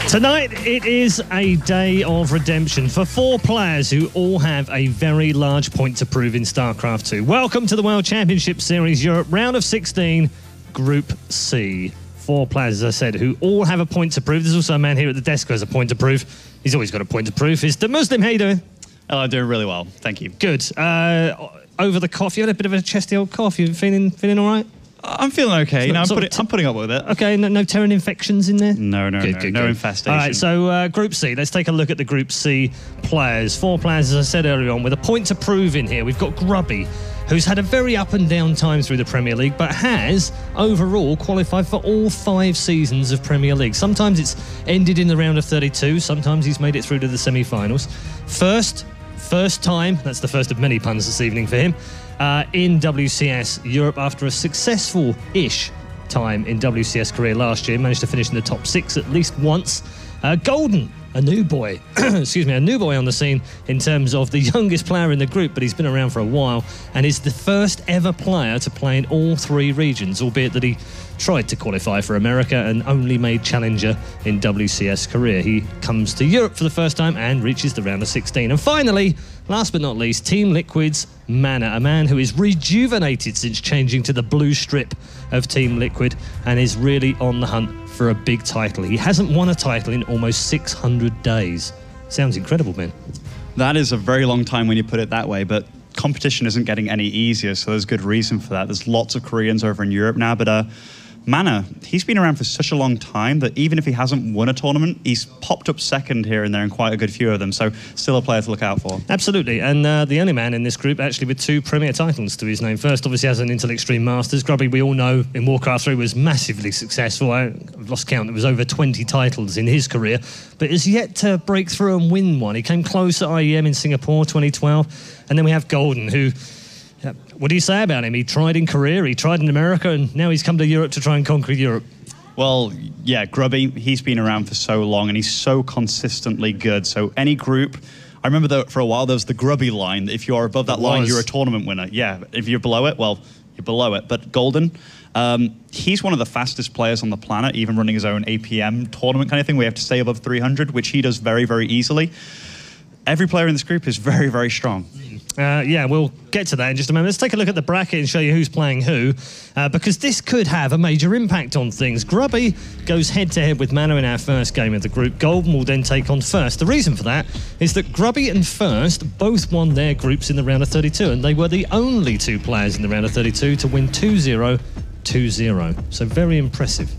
Tonight, it is a day of redemption for 4 players who all have a very large point to prove in StarCraft 2. Welcome to the World Championship Series Europe Round of 16, Group C. 4 players, as I said, who all have a point to prove. There's also a man here at the desk who has a point to prove. He's always got a point to prove. It's the Muslim. How you doing? Oh, I'm doing really well. Thank you. Good. Over the cough, you had a bit of a chesty old cough. You feeling all right? I'm feeling okay. I'm putting up with it. Okay, no tearing infections in there? No infestation. All right, so Group C, let's take a look at the Group C players. 4 players, as I said earlier on, with a point to prove in here. We've got Grubby, who's had a very up and down time through the Premier League, but has overall qualified for all 5 seasons of Premier League. Sometimes it's ended in the round of 32, sometimes he's made it through to the semi-finals. First time, that's the first of many puns this evening for him, in WCS Europe after a successful-ish time in WCS career last year. Managed to finish in the top 6 at least once. Golden, a new boy, excuse me, a new boy on the scene in terms of the youngest player in the group, but he's been around for a while and is the first ever player to play in all 3 regions, albeit that he tried to qualify for America and only made challenger in WCS career. He comes to Europe for the first time and reaches the round of 16. And finally, last but not least, Team Liquid's MaNa, a man who is rejuvenated since changing to the blue strip of Team Liquid and is really on the hunt for a big title. He hasn't won a title in almost 600 days. Sounds incredible, Ben. That is a very long time when you put it that way, but competition isn't getting any easier, so there's good reason for that. There's lots of Koreans over in Europe now, but MaNa, he's been around for such a long time that even if he hasn't won a tournament, he's popped up second here and there in quite a good few of them, so still a player to look out for. Absolutely, and the only man in this group actually with 2 Premier titles to his name. First, obviously, has an Intel Extreme Masters. Grubby, we all know, in Warcraft 3 was massively successful. I've lost count, it was over 20 titles in his career, but has yet to break through and win one. He came close at IEM in Singapore 2012, and then we have Golden, who... What do you say about him? He tried in Korea, he tried in America, and now he's come to Europe to try and conquer Europe. Well, yeah, Grubby, he's been around for so long and he's so consistently good. So any group, I remember that for a while there was the Grubby line. If you are above that line, you're a tournament winner. Yeah, if you're below it, well, you're below it. But Golden, he's one of the fastest players on the planet, even running his own APM tournament kind of thing. We have to stay above 300, which he does very, very easily. Every player in this group is very, very strong. Yeah, we'll get to that in just a moment. Let's take a look at the bracket and show you who's playing who, because this could have a major impact on things. Grubby goes head-to-head with MaNa in our first game of the group. Golden will then take on First. The reason for that is that Grubby and First both won their groups in the round of 32, and they were the only 2 players in the round of 32 to win 2-0, 2-0. So very impressive.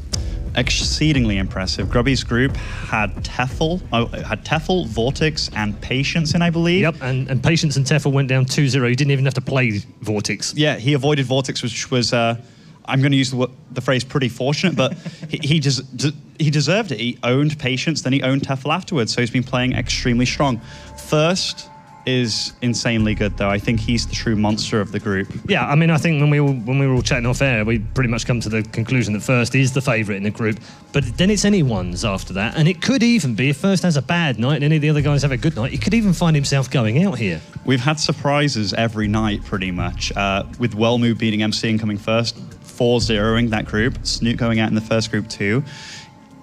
Exceedingly impressive. Grubby's group had Tefl, Vortex, and Patience in, I believe. Yep, and Patience and Tefl went down 2-0. He didn't even have to play Vortex. Yeah, he avoided Vortex, which was, I'm going to use the phrase pretty fortunate, but he deserved it. He owned Patience, then he owned Tefl afterwards, so he's been playing extremely strong. First is insanely good, though. I think he's the true monster of the group. Yeah, I mean, I think when we were all chatting off air, we pretty much come to the conclusion that First is the favourite in the group, but then it's anyone's after that, and it could even be, if First has a bad night and any of the other guys have a good night, he could even find himself going out here. We've had surprises every night, pretty much, with Wellmoo beating MC and coming first, 4-0ing that group, Snoot going out in the first group too.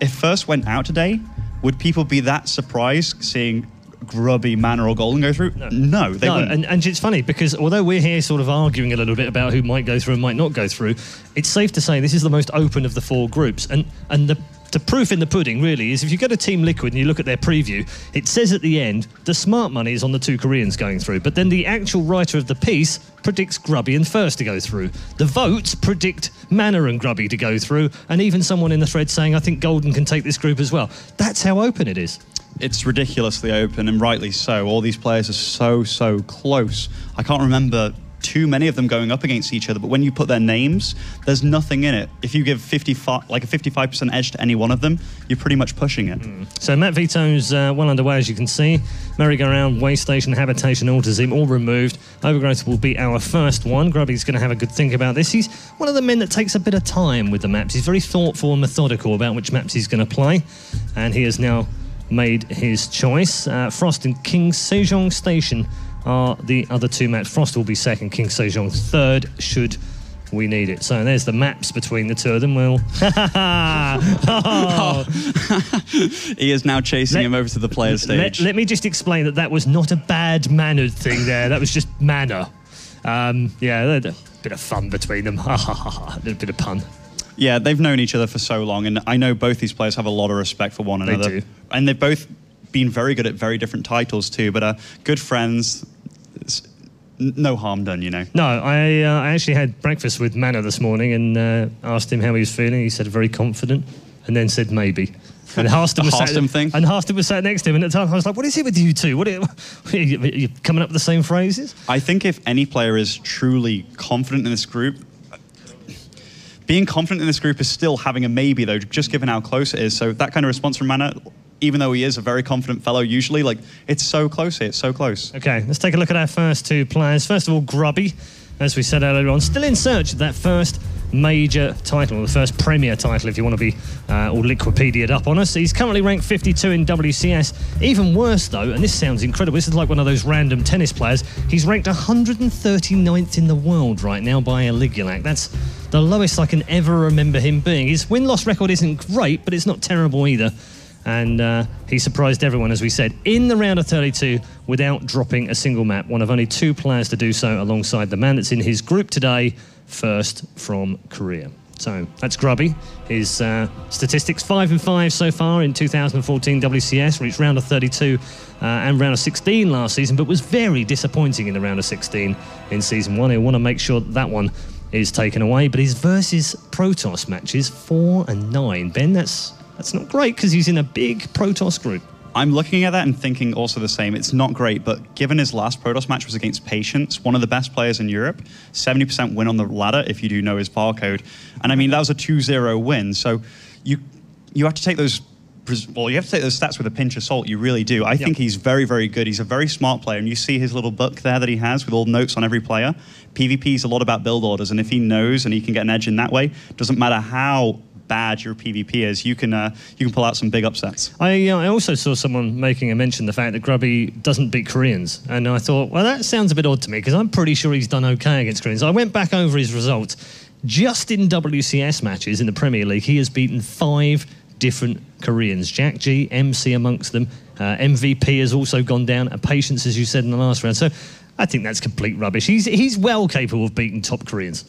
If First went out today, would people be that surprised seeing Grubby, MaNa or Golden go through? No, they wouldn't. And it's funny because although we're here sort of arguing a little bit about who might go through and might not go through, it's safe to say this is the most open of the 4 groups. And the proof in the pudding really is if you go to Team Liquid and you look at their preview, it says at the end, the smart money is on the 2 Koreans going through. But then the actual writer of the piece predicts Grubby and First to go through. The votes predict MaNa and Grubby to go through. And even someone in the thread saying, I think Golden can take this group as well. That's how open it is. It's ridiculously open, and rightly so. All these players are so close. I can't remember too many of them going up against each other, but when you put their names, there's nothing in it. If you give 55% edge to any one of them, you're pretty much pushing it. So Map Veto's well underway, as you can see. Merry-go-round, way station, habitation, autism, all removed. Overgrowth will be our first one. Grubby's going to have a good think about this. He's one of the men that takes a bit of time with the maps. He's very thoughtful and methodical about which maps he's going to play, and he has now made his choice. Frost and King Sejong Station are the other two maps. Frost will be second, King Sejong third, should we need it. So there's the maps between the two of them. Well, he is now chasing him over to the player stage. Let me just explain that was not a bad mannered thing there. That was just MaNa. Yeah, a bit of fun between them. A little bit of pun. Yeah, they've known each other for so long, and I know both these players have a lot of respect for one another. They do. And they've both been very good at very different titles too, but good friends. No harm done, you know. No, I actually had breakfast with MaNa this morning and asked him how he was feeling. He said very confident, and then said maybe. And Harston was sat next to him, and at the time I was like, "What is it with you two? Are you coming up with the same phrases?" I think if any player is truly confident in this group, being confident in this group is still having a maybe, though, just given how close it is. So that kind of response from MaNa, even though he is a very confident fellow usually, like, it's so close here, it's so close. Okay, let's take a look at our first two players. First of all, Grubby, as we said earlier on, still in search of that first major title, the first Premier title, if you want to be all Liquipedia'd up on us. He's currently ranked 52 in WCS. Even worse, though, and this sounds incredible, this is like one of those random tennis players, he's ranked 139th in the world right now by a Ligulac. That's the lowest I can ever remember him being. His win-loss record isn't great, but it's not terrible either. And he surprised everyone, as we said, in the round of 32 without dropping a single map. One of only two players to do so alongside the man that's in his group today, first from Korea. So that's Grubby. His statistics, 5 and 5 so far in 2014 WCS, reached round of 32 and round of 16 last season, but was very disappointing in the round of 16 in season 1. He'll want to make sure that one is taken away. But his versus Protoss matches, 4 and 9. Ben, that's not great because he's in a big Protoss group. I'm looking at that and thinking also the same. It's not great, but given his last Protoss match was against Patience, one of the best players in Europe, 70% win on the ladder, if you do know his barcode. And I mean, that was a 2-0 win. So you have to take those, well, you have to take those stats with a pinch of salt. You really do. I think he's very, very good. He's a very smart player. And you see his little book there that he has with all notes on every player. PvP is a lot about build orders. And if he knows and he can get an edge in that way, doesn't matter how bad your PvP is, you can pull out some big upsets. I also saw someone making a mention the fact that Grubby doesn't beat Koreans, and I thought, well, that sounds a bit odd to me because I'm pretty sure he's done okay against Koreans. I went back over his results. Just in WCS matches in the Premier League, he has beaten 5 different Koreans. Jack G, MC amongst them. MVP has also gone down, and Patience, as you said in the last round. So I think that's complete rubbish. He's well capable of beating top Koreans.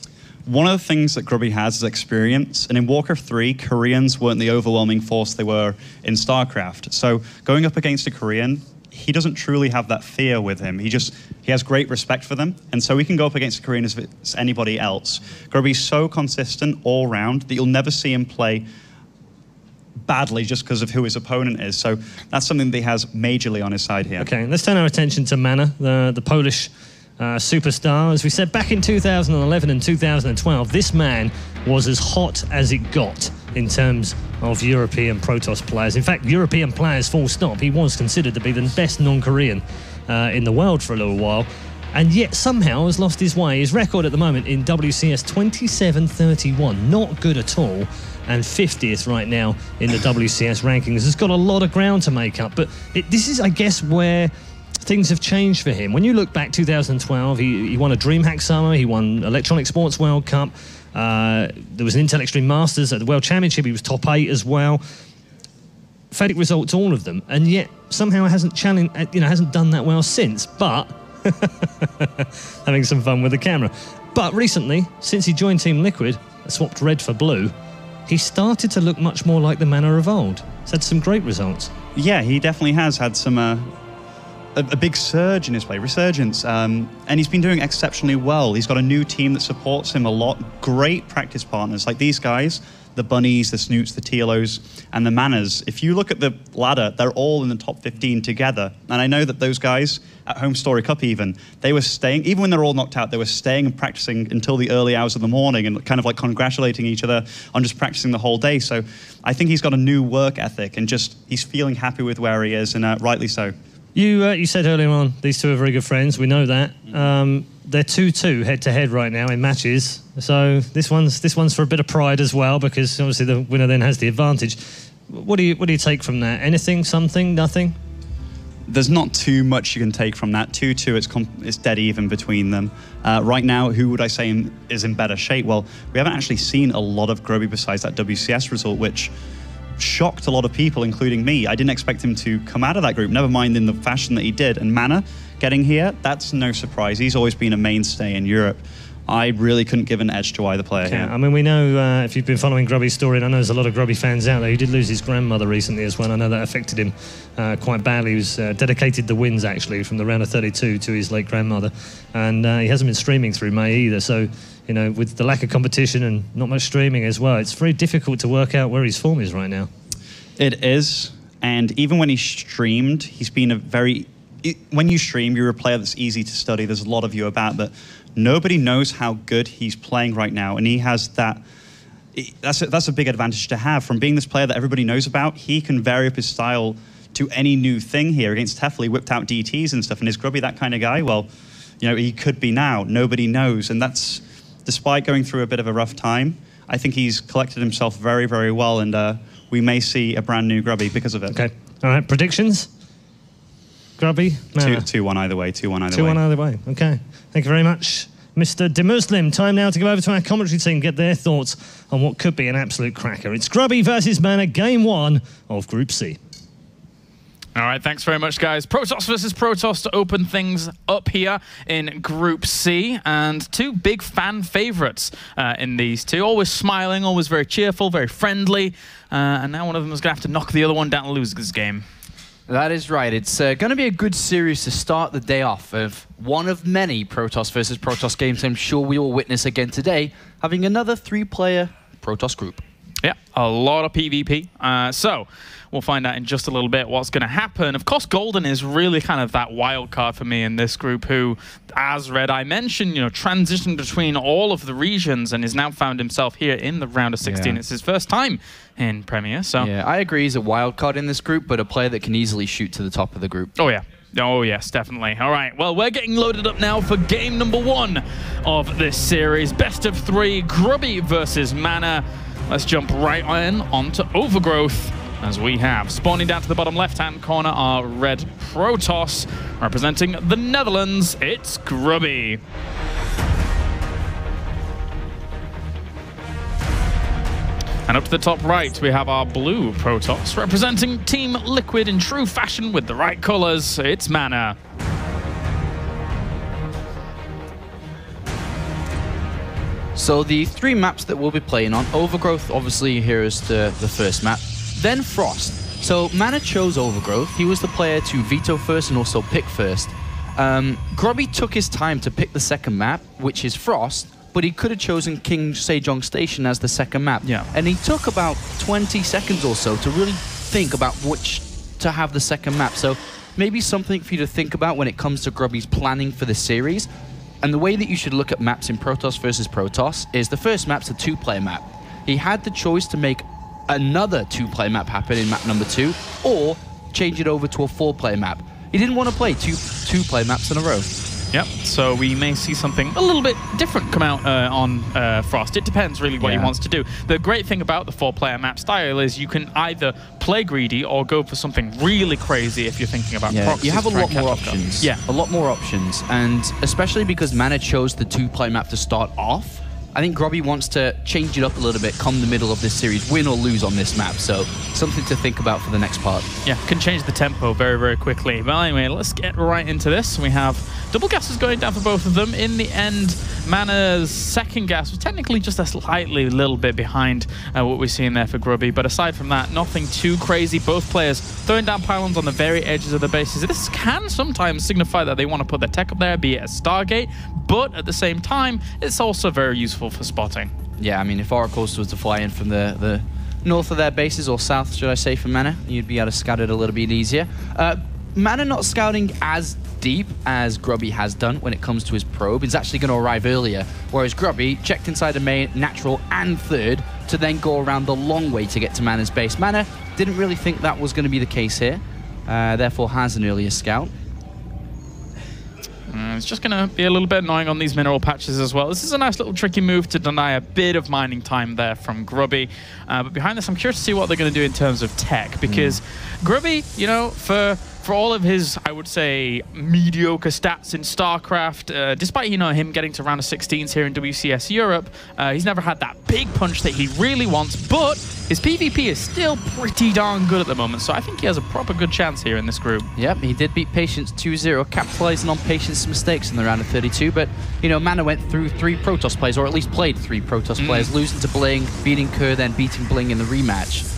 One of the things that Grubby has is experience, and in Warcraft 3, Koreans weren't the overwhelming force they were in StarCraft. So going up against a Korean, he doesn't truly have that fear with him. He has great respect for them, and so he can go up against a Korean as if it's anybody else. Grubby's so consistent all round that you'll never see him play badly just because of who his opponent is. So that's something that he has majorly on his side here. Okay, let's turn our attention to MaNa, the Polish superstar. As we said, back in 2011 and 2012, this man was as hot as it got in terms of European Protoss players. In fact, European players, full stop. He was considered to be the best non-Korean in the world for a little while, and yet somehow has lost his way. His record at the moment in WCS, 27-31, not good at all, and 50th right now in the WCS rankings. Has got a lot of ground to make up, but this is, I guess, where things have changed for him. When you look back 2012, he won a DreamHack Summer, he won Electronic Sports World Cup, there was an Intel Extreme Masters at the World Championship, he was top 8 as well. Pathetic results, all of them, and yet somehow hasn't done that well since, but having some fun with the camera. But recently, since he joined Team Liquid, swapped red for blue, he started to look much more like the MaNa of old. He's had some great results. Yeah, he definitely has had some a big surge in his play, resurgence, and he's been doing exceptionally well. He's got a new team that supports him a lot. Great practice partners like these guys, the Bunnies, the Snoots, the TLOs, and the MaNas. If you look at the ladder, they're all in the top 15 together. And I know that those guys at Home Story Cup even, they were staying, even when they're all knocked out, they were staying and practicing until the early hours of the morning and kind of like congratulating each other on just practicing the whole day. So I think he's got a new work ethic and just he's feeling happy with where he is, and rightly so. You said earlier on these two are very good friends. We know that. They're 2-2 head-to-head right now in matches. So this one's for a bit of pride as well, because obviously the winner then has the advantage. What do you take from that? Anything, something, nothing? there's not too much you can take from that. 2-2, it's dead even between them. Right now, who would I say is in better shape? Well, we haven't actually seen a lot of Grubby besides that WCS result, which shocked a lot of people, including me. I didn't expect him to come out of that group, never mind in the fashion that he did. And MaNa getting here, that's no surprise. He's always been a mainstay in Europe. I really couldn't give an edge to either player here. I mean, we know, if you've been following Grubby's story, and I know there's a lot of Grubby fans out there, he did lose his grandmother recently as well. I know that affected him quite badly. He was dedicated the wins, actually, from the round of 32 to his late grandmother. And he hasn't been streaming through May either. So, you know, with the lack of competition and not much streaming as well, it's very difficult to work out where his form is right now. It is. And even when he streamed, he's been a very... When you stream, you're a player that's easy to study. There's a lot of you about, but nobody knows how good he's playing right now, and he has that. That's a big advantage to have. From being this player that everybody knows about, he can vary up his style to any new thing here. Against Tefley, whipped out DTs and stuff, and is Grubby that kind of guy? Well, you know, he could be now. Nobody knows, and that's, despite going through a bit of a rough time, I think he's collected himself very, very well, and we may see a brand new Grubby because of it. Okay, all right, predictions? Grubby? 2-1 either way, 2-1 either way. 2-1 either way, okay. Thank you very much, Mr. DeMuslim. Time now to go over to our commentary team, get their thoughts on what could be an absolute cracker. It's Grubby versus MaNa, game 1 of Group C. All right, thanks very much, guys. Protoss versus Protoss to open things up here in Group C. And two big fan favorites in these two. Always smiling, always very cheerful, very friendly. And now one of them is going to have to knock the other one down and lose this game. That is right. It's going to be a good series to start the day off of one of many Protoss versus Protoss games I'm sure we will witness again today, having another 3-player Protoss group. Yeah, a lot of PvP. So we'll find out in just a little bit what's going to happen. Of course, Golden is really kind of that wild card for me in this group who, as Red Eye mentioned, you know, transitioned between all of the regions and has now found himself here in the round of 16. Yeah. It's his first time in Premier, so... Yeah, I agree he's a wild card in this group, but a player that can easily shoot to the top of the group. Oh, yeah. Oh, yes, definitely. All right, well, we're getting loaded up now for game number 1 of this series. Best of 3, Grubby versus MaNa. Let's jump right onto Overgrowth, as we have. Spawning down to the bottom left-hand corner are Red Protoss. Representing the Netherlands, it's Grubby. And up to the top right, we have our blue Protoss. Representing Team Liquid in true fashion with the right colors, it's MaNa. So the 3 maps that we'll be playing on, Overgrowth, obviously here is the first map, then Frost. So MaNa chose Overgrowth. He was the player to veto first and also pick first. Grubby took his time to pick the second map, which is Frost, but he could have chosen King Sejong Station as the second map. Yeah. And he took about 20 seconds or so to really think about which to have the second map. So maybe something for you to think about when it comes to Grubby's planning for the series. And the way that you should look at maps in Protoss versus Protoss is the first map's a 2-player map. He had the choice to make another 2-player map happen in map number 2, or change it over to a 4-player map. He didn't want to play two-player maps in a row. Yep, so we may see something a little bit different come out on Frost. It depends really what he wants to do. The great thing about the 4-player map style is you can either play greedy or go for something really crazy if you're thinking about proxies. You have a lot more options. Yeah, a lot more options, and especially because MaNa chose the 2-player map to start off, I think Grubby wants to change it up a little bit come the middle of this series, win or lose on this map. So something to think about for the next part. Yeah, can change the tempo very, very quickly. But anyway, let's get right into this. We have double gases going down for both of them. In the end, MaNa's second gas was technically just a slightly little bit behind what we're seeing there for Grubby. But aside from that, nothing too crazy. Both players throwing down pylons on the very edges of the bases. This can sometimes signify that they want to put their tech up there, be it a Stargate. But at the same time, it's also very useful for spotting. Yeah, I mean, if Oracles was to fly in from the north of their bases, or south, should I say, for MaNa, you'd be able to scout it a little bit easier. MaNa not scouting as deep as Grubby has done when it comes to his probe. It's actually going to arrive earlier, whereas Grubby checked inside the main, natural, and third to then go around the long way to get to MaNa's base. MaNa didn't really think that was going to be the case here, therefore has an earlier scout. It's just going to be a little bit annoying on these mineral patches as well. This is a nice little tricky move to deny a bit of mining time there from Grubby. But behind this, I'm curious to see what they're going to do in terms of tech, because Grubby, you know, for for all of his, I would say, mediocre stats in StarCraft, despite, you know, him getting to round of 16s here in WCS Europe, he's never had that big punch that he really wants, but his PvP is still pretty darn good at the moment, so I think he has a proper good chance here in this group. Yep, he did beat Patience 2-0, capitalizing on Patience's mistakes in the round of 32, but, you know, MaNa went through 3 Protoss players, or at least played 3 Protoss players, losing to Bling, beating Kerr, then beating Bling in the rematch.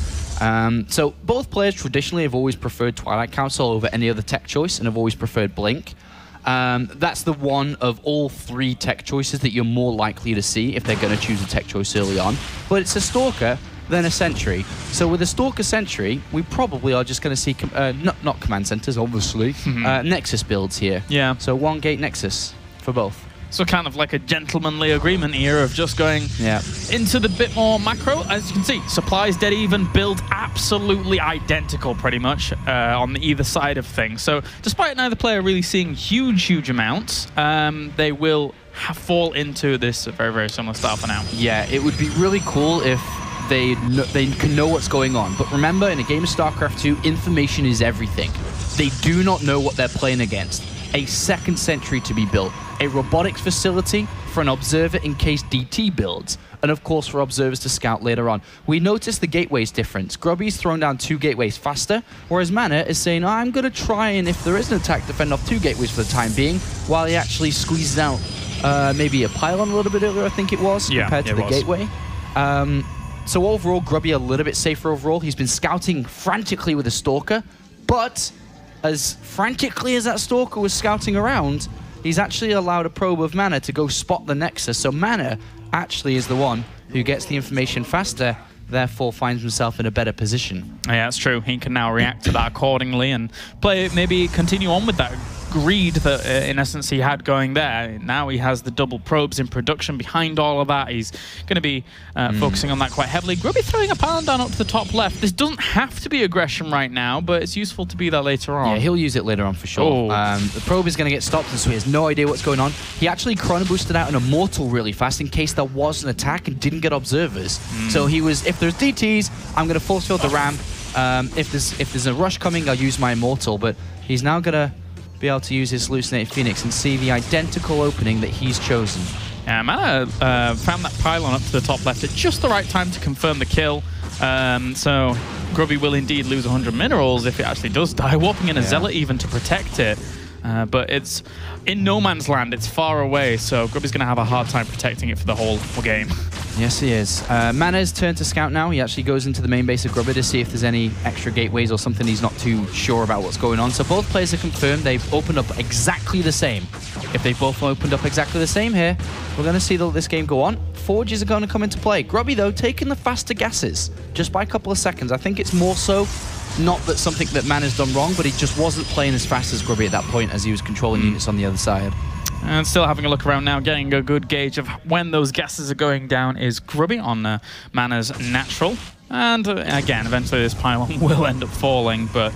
So both players traditionally have always preferred Twilight Council over any other tech choice and have always preferred Blink. That's the one of all 3 tech choices that you're more likely to see if they're going to choose a tech choice early on. But it's a Stalker, then a Sentry. So with a Stalker Sentry, we probably are just going to see, not command centers, obviously, Nexus builds here. Yeah. So 1 gate Nexus for both. So kind of like a gentlemanly agreement here of just going into the bit more macro. As you can see, supplies dead even, build absolutely identical pretty much on either side of things. So despite neither player really seeing huge amounts, they will fall into this very similar style for now. Yeah, it would be really cool if they can know what's going on. But remember, in a game of StarCraft 2, information is everything. They do not know what they're playing against. A second sentry to be built, a robotics facility for an observer in case DT builds, and of course for observers to scout later on. We notice the gateways difference. Grubby's thrown down 2 gateways faster, whereas MaNa is saying, oh, I'm going to try and, if there is an attack, defend off 2 gateways for the time being, while he actually squeezes out maybe a pylon a little bit earlier, I think it was, compared to the gateway. So overall, Grubby a little bit safer overall. He's been scouting frantically with a Stalker, but as frantically as that Stalker was scouting around, he's actually allowed a probe of MaNa to go spot the Nexus. So MaNa actually is the one who gets the information faster, therefore finds himself in a better position. Yeah, that's true. He can now react to that accordingly and play, maybe continue on with that greed that, in essence, he had going there. Now he has the double probes in production behind all of that. He's going to be focusing on that quite heavily. Grubby throwing a pylon down up to the top left. This doesn't have to be aggression right now, but it's useful to be there later on. Yeah, he'll use it later on for sure. The probe is going to get stopped, and so he has no idea what's going on. He actually chrono boosted out an Immortal really fast in case there was an attack and didn't get observers. So he was, if there's DTs, I'm going to force field the ramp. If there's a rush coming, I'll use my Immortal, but he's now going to be able to use his Hallucinated Phoenix and see the identical opening that he's chosen. Yeah, MaNa found that pylon up to the top left at just the right time to confirm the kill. So Grubby will indeed lose 100 minerals if it actually does die, warping in a Zealot even to protect it. But it's in no man's land, it's far away, so Grubby's going to have a hard time protecting it for the whole game. Yes, he is. MaNa's turn to scout now. He actually goes into the main base of Grubby to see if there's any extra gateways or something. He's not too sure about what's going on. So both players are confirmed. They've opened up exactly the same. If they've both opened up exactly the same here, we're going to see this game go on. Forges are going to come into play. Grubby, though, taking the faster gases just by a couple of seconds. I think it's more so not that something that MaNa's done wrong, but he just wasn't playing as fast as Grubby at that point as he was controlling units on the other side. And still having a look around now, getting a good gauge of when those gases are going down is Grubby on MaNa's natural. And again, eventually this pylon will end up falling, but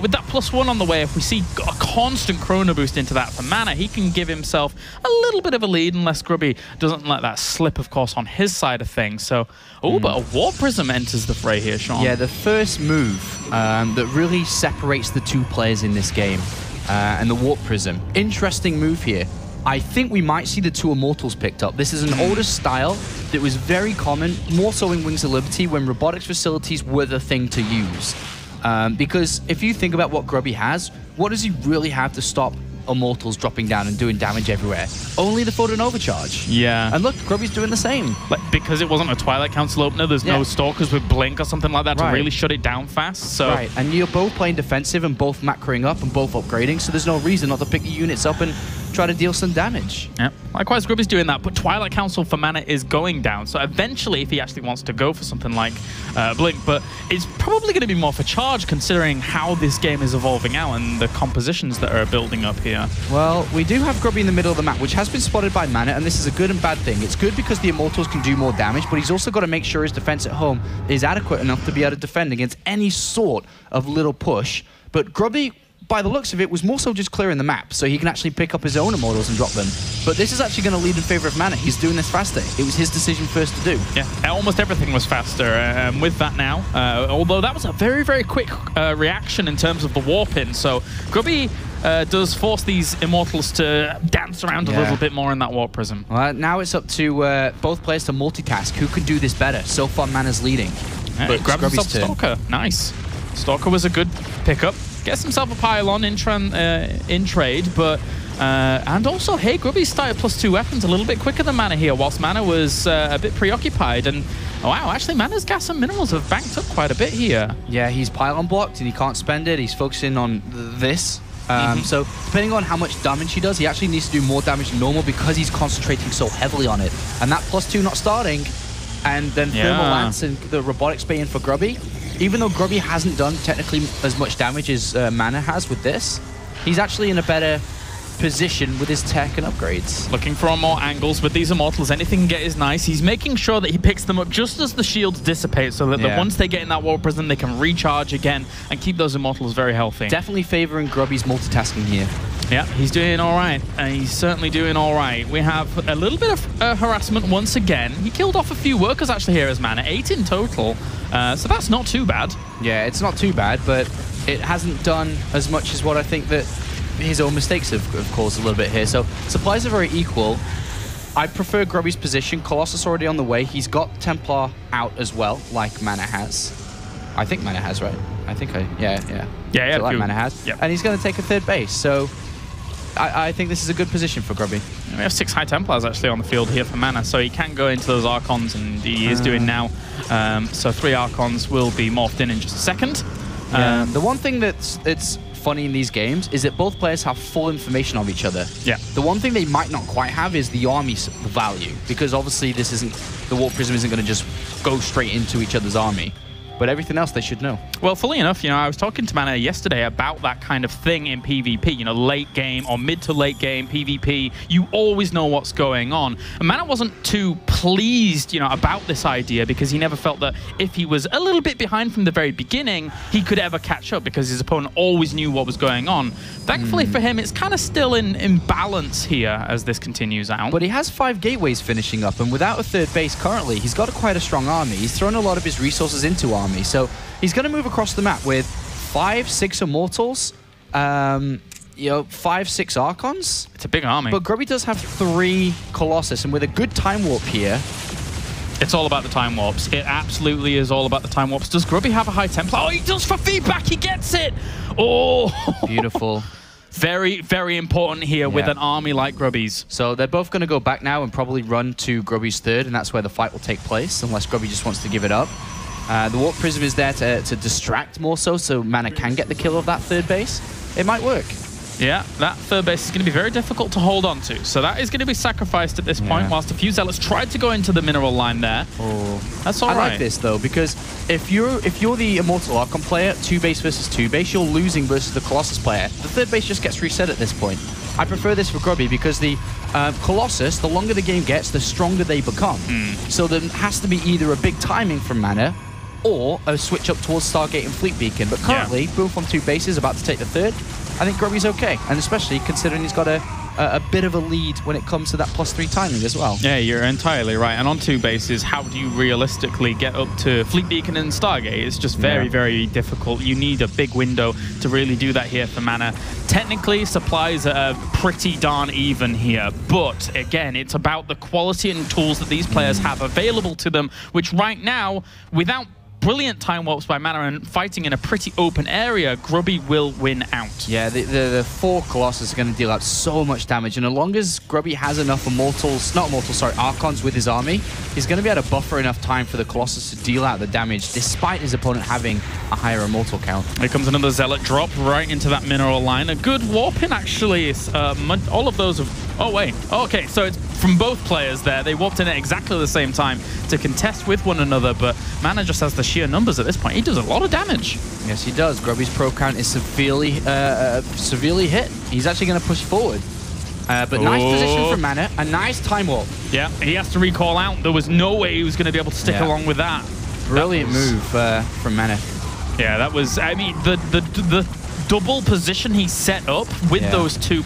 with that +1 on the way, if we see a constant chrono boost into that for MaNa, he can give himself a little bit of a lead, unless Grubby doesn't let that slip, of course, on his side of things. So, but a Warp Prism enters the fray here, Sean. Yeah, the first move that really separates the 2 players in this game, and the Warp Prism. Interesting move here. I think we might see the 2 Immortals picked up. This is an older style that was very common, more so in Wings of Liberty, when robotics facilities were the thing to use. Because if you think about what Grubby has, what does he really have to stop Immortals dropping down and doing damage everywhere? Only the Photon Overcharge. Yeah. And look, Grubby's doing the same. Like, because it wasn't a Twilight Council opener, there's no Stalkers with Blink or something like that to really shut it down fast. So. Right, and you're both playing defensive and both macroing up and both upgrading, so there's no reason not to pick your units up and try to deal some damage. Yep. Likewise, Grubby's doing that, but Twilight Council for MaNa is going down. So eventually, if he actually wants to go for something like Blink, but it's probably going to be more for charge considering how this game is evolving out and the compositions that are building up here. Well, we do have Grubby in the middle of the map, which has been spotted by MaNa, and this is a good and bad thing. It's good because the Immortals can do more damage, but he's also got to make sure his defense at home is adequate enough to be able to defend against any sort of little push. But Grubby by the looks of it, was more so just clearing the map, so he can actually pick up his own immortals and drop them. But this is actually going to lead in favor of MaNa. He's doing this faster. It was his decision first to do. Yeah, almost everything was faster with that now. Although that was a very, very quick reaction in terms of the warp in. So Grubby does force these immortals to dance around a little bit more in that warp prism. Well, now it's up to both players to multitask. Who can do this better? So far, MaNa's leading. But grabs himself Stalker. Nice. Stalker was a good pickup. Gets himself a pylon in trade, but and also, hey, Grubby started +2 weapons a little bit quicker than MaNa here, whilst MaNa was a bit preoccupied. And wow, actually, MaNa's gas and minerals have banked up quite a bit here. Yeah, he's pylon blocked and he can't spend it. He's focusing on this. So depending on how much damage he does, he actually needs to do more damage than normal because he's concentrating so heavily on it. And that +2 not starting, and then Thermal Lance and the robotics bay in for Grubby. Even though Grubby hasn't done technically as much damage as MaNa has with this, he's actually in a better position with his tech and upgrades. Looking for more angles with these immortals. Anything he can get is nice. He's making sure that he picks them up just as the shields dissipate, so that once they get in that warp prism, they can recharge again and keep those immortals very healthy. Definitely favoring Grubby's multitasking here. Yeah, he's doing all right. He's certainly doing all right. We have a little bit of harassment once again. He killed off a few workers actually here as MaNa, 8 in total. So that's not too bad. Yeah, it's not too bad, but it hasn't done as much as what I think that his own mistakes have caused a little bit here. So supplies are very equal. I prefer Grubby's position. Colossus already on the way. He's got Templar out as well, like MaNa has. I think MaNa has, right? I think yeah. So like MaNa has. Yep. And he's going to take a third base. So I think this is a good position for Grubby. We have 6 High Templars actually on the field here for MaNa, so he can go into those Archons, and he is doing now. So 3 Archons will be morphed in just a second. The one thing that's funny in these games is that both players have full information of each other. Yeah. The one thing they might not quite have is the army value, because obviously this isn't, the warp prism isn't going to just go straight into each other's army. But everything else they should know. Well, fully enough, I was talking to MaNa yesterday about that kind of thing in PvP. Late game or mid to late game PvP, you always know what's going on. And MaNa wasn't too pleased, about this idea, because he never felt that if he was a little bit behind from the very beginning, he could ever catch up, because his opponent always knew what was going on. Thankfully for him, it's kind of still in balance here as this continues out. But he has 5 gateways finishing up, and without a third base currently, he's got quite a strong army. He's thrown a lot of his resources into army. So he's going to move across the map with 5, 6 Immortals, 5, 6 Archons. It's a big army. But Grubby does have 3 Colossus, and with a good time warp here... It's all about the time warps. It absolutely is all about the time warps. Does Grubby have a High Templar? Oh, he does for feedback. He gets it. Oh, beautiful. Very, very important here with an army like Grubby's. So they're both going to go back now and probably run to Grubby's third, and that's where the fight will take place, unless Grubby just wants to give it up. The Warp Prism is there to distract more so MaNa can get the kill of that third base. It might work. Yeah, that third base is going to be very difficult to hold on to. So that is going to be sacrificed at this point, whilst a few Zealots tried to go into the mineral line there. Oh. That's all right. I like this, though, because if you're the Immortal Archon player, 2 base versus 2 base, you're losing versus the Colossus player. The third base just gets reset at this point. I prefer this for Grubby because the Colossus, the longer the game gets, the stronger they become. So there has to be either a big timing from MaNa or a switch up towards Stargate and Fleet Beacon. But currently, both on 2 bases, about to take the third. I think Grubby's okay, and especially considering he's got a bit of a lead when it comes to that +3 timing as well. Yeah, you're entirely right. And on 2 bases, how do you realistically get up to Fleet Beacon and Stargate? It's just very, very difficult. You need a big window to really do that here for MaNa. Technically, supplies are pretty darn even here, but again, it's about the quality and tools that these players have available to them, which right now, without brilliant time warps by MaNa and fighting in a pretty open area, Grubby will win out. Yeah, the 4 Colossus are going to deal out so much damage, and as long as Grubby has enough Archons with his army, he's going to be able to buffer enough time for the Colossus to deal out the damage, despite his opponent having a higher Immortal count. Here comes another Zealot drop right into that mineral line. A good warp-in, actually. All of those have... Oh, wait. Okay, so it's from both players there. They warped in at exactly the same time to contest with one another, but MaNa just has the sheer numbers at this point. He does a lot of damage. Yes, he does. Grubby's pro count is severely hit. He's actually going to push forward. But nice position from MaNa. A nice time warp. Yeah, he has to recall out. There was no way he was going to be able to stick along with that. Brilliant move from MaNa. Yeah, that was... I mean, the double position he set up with those two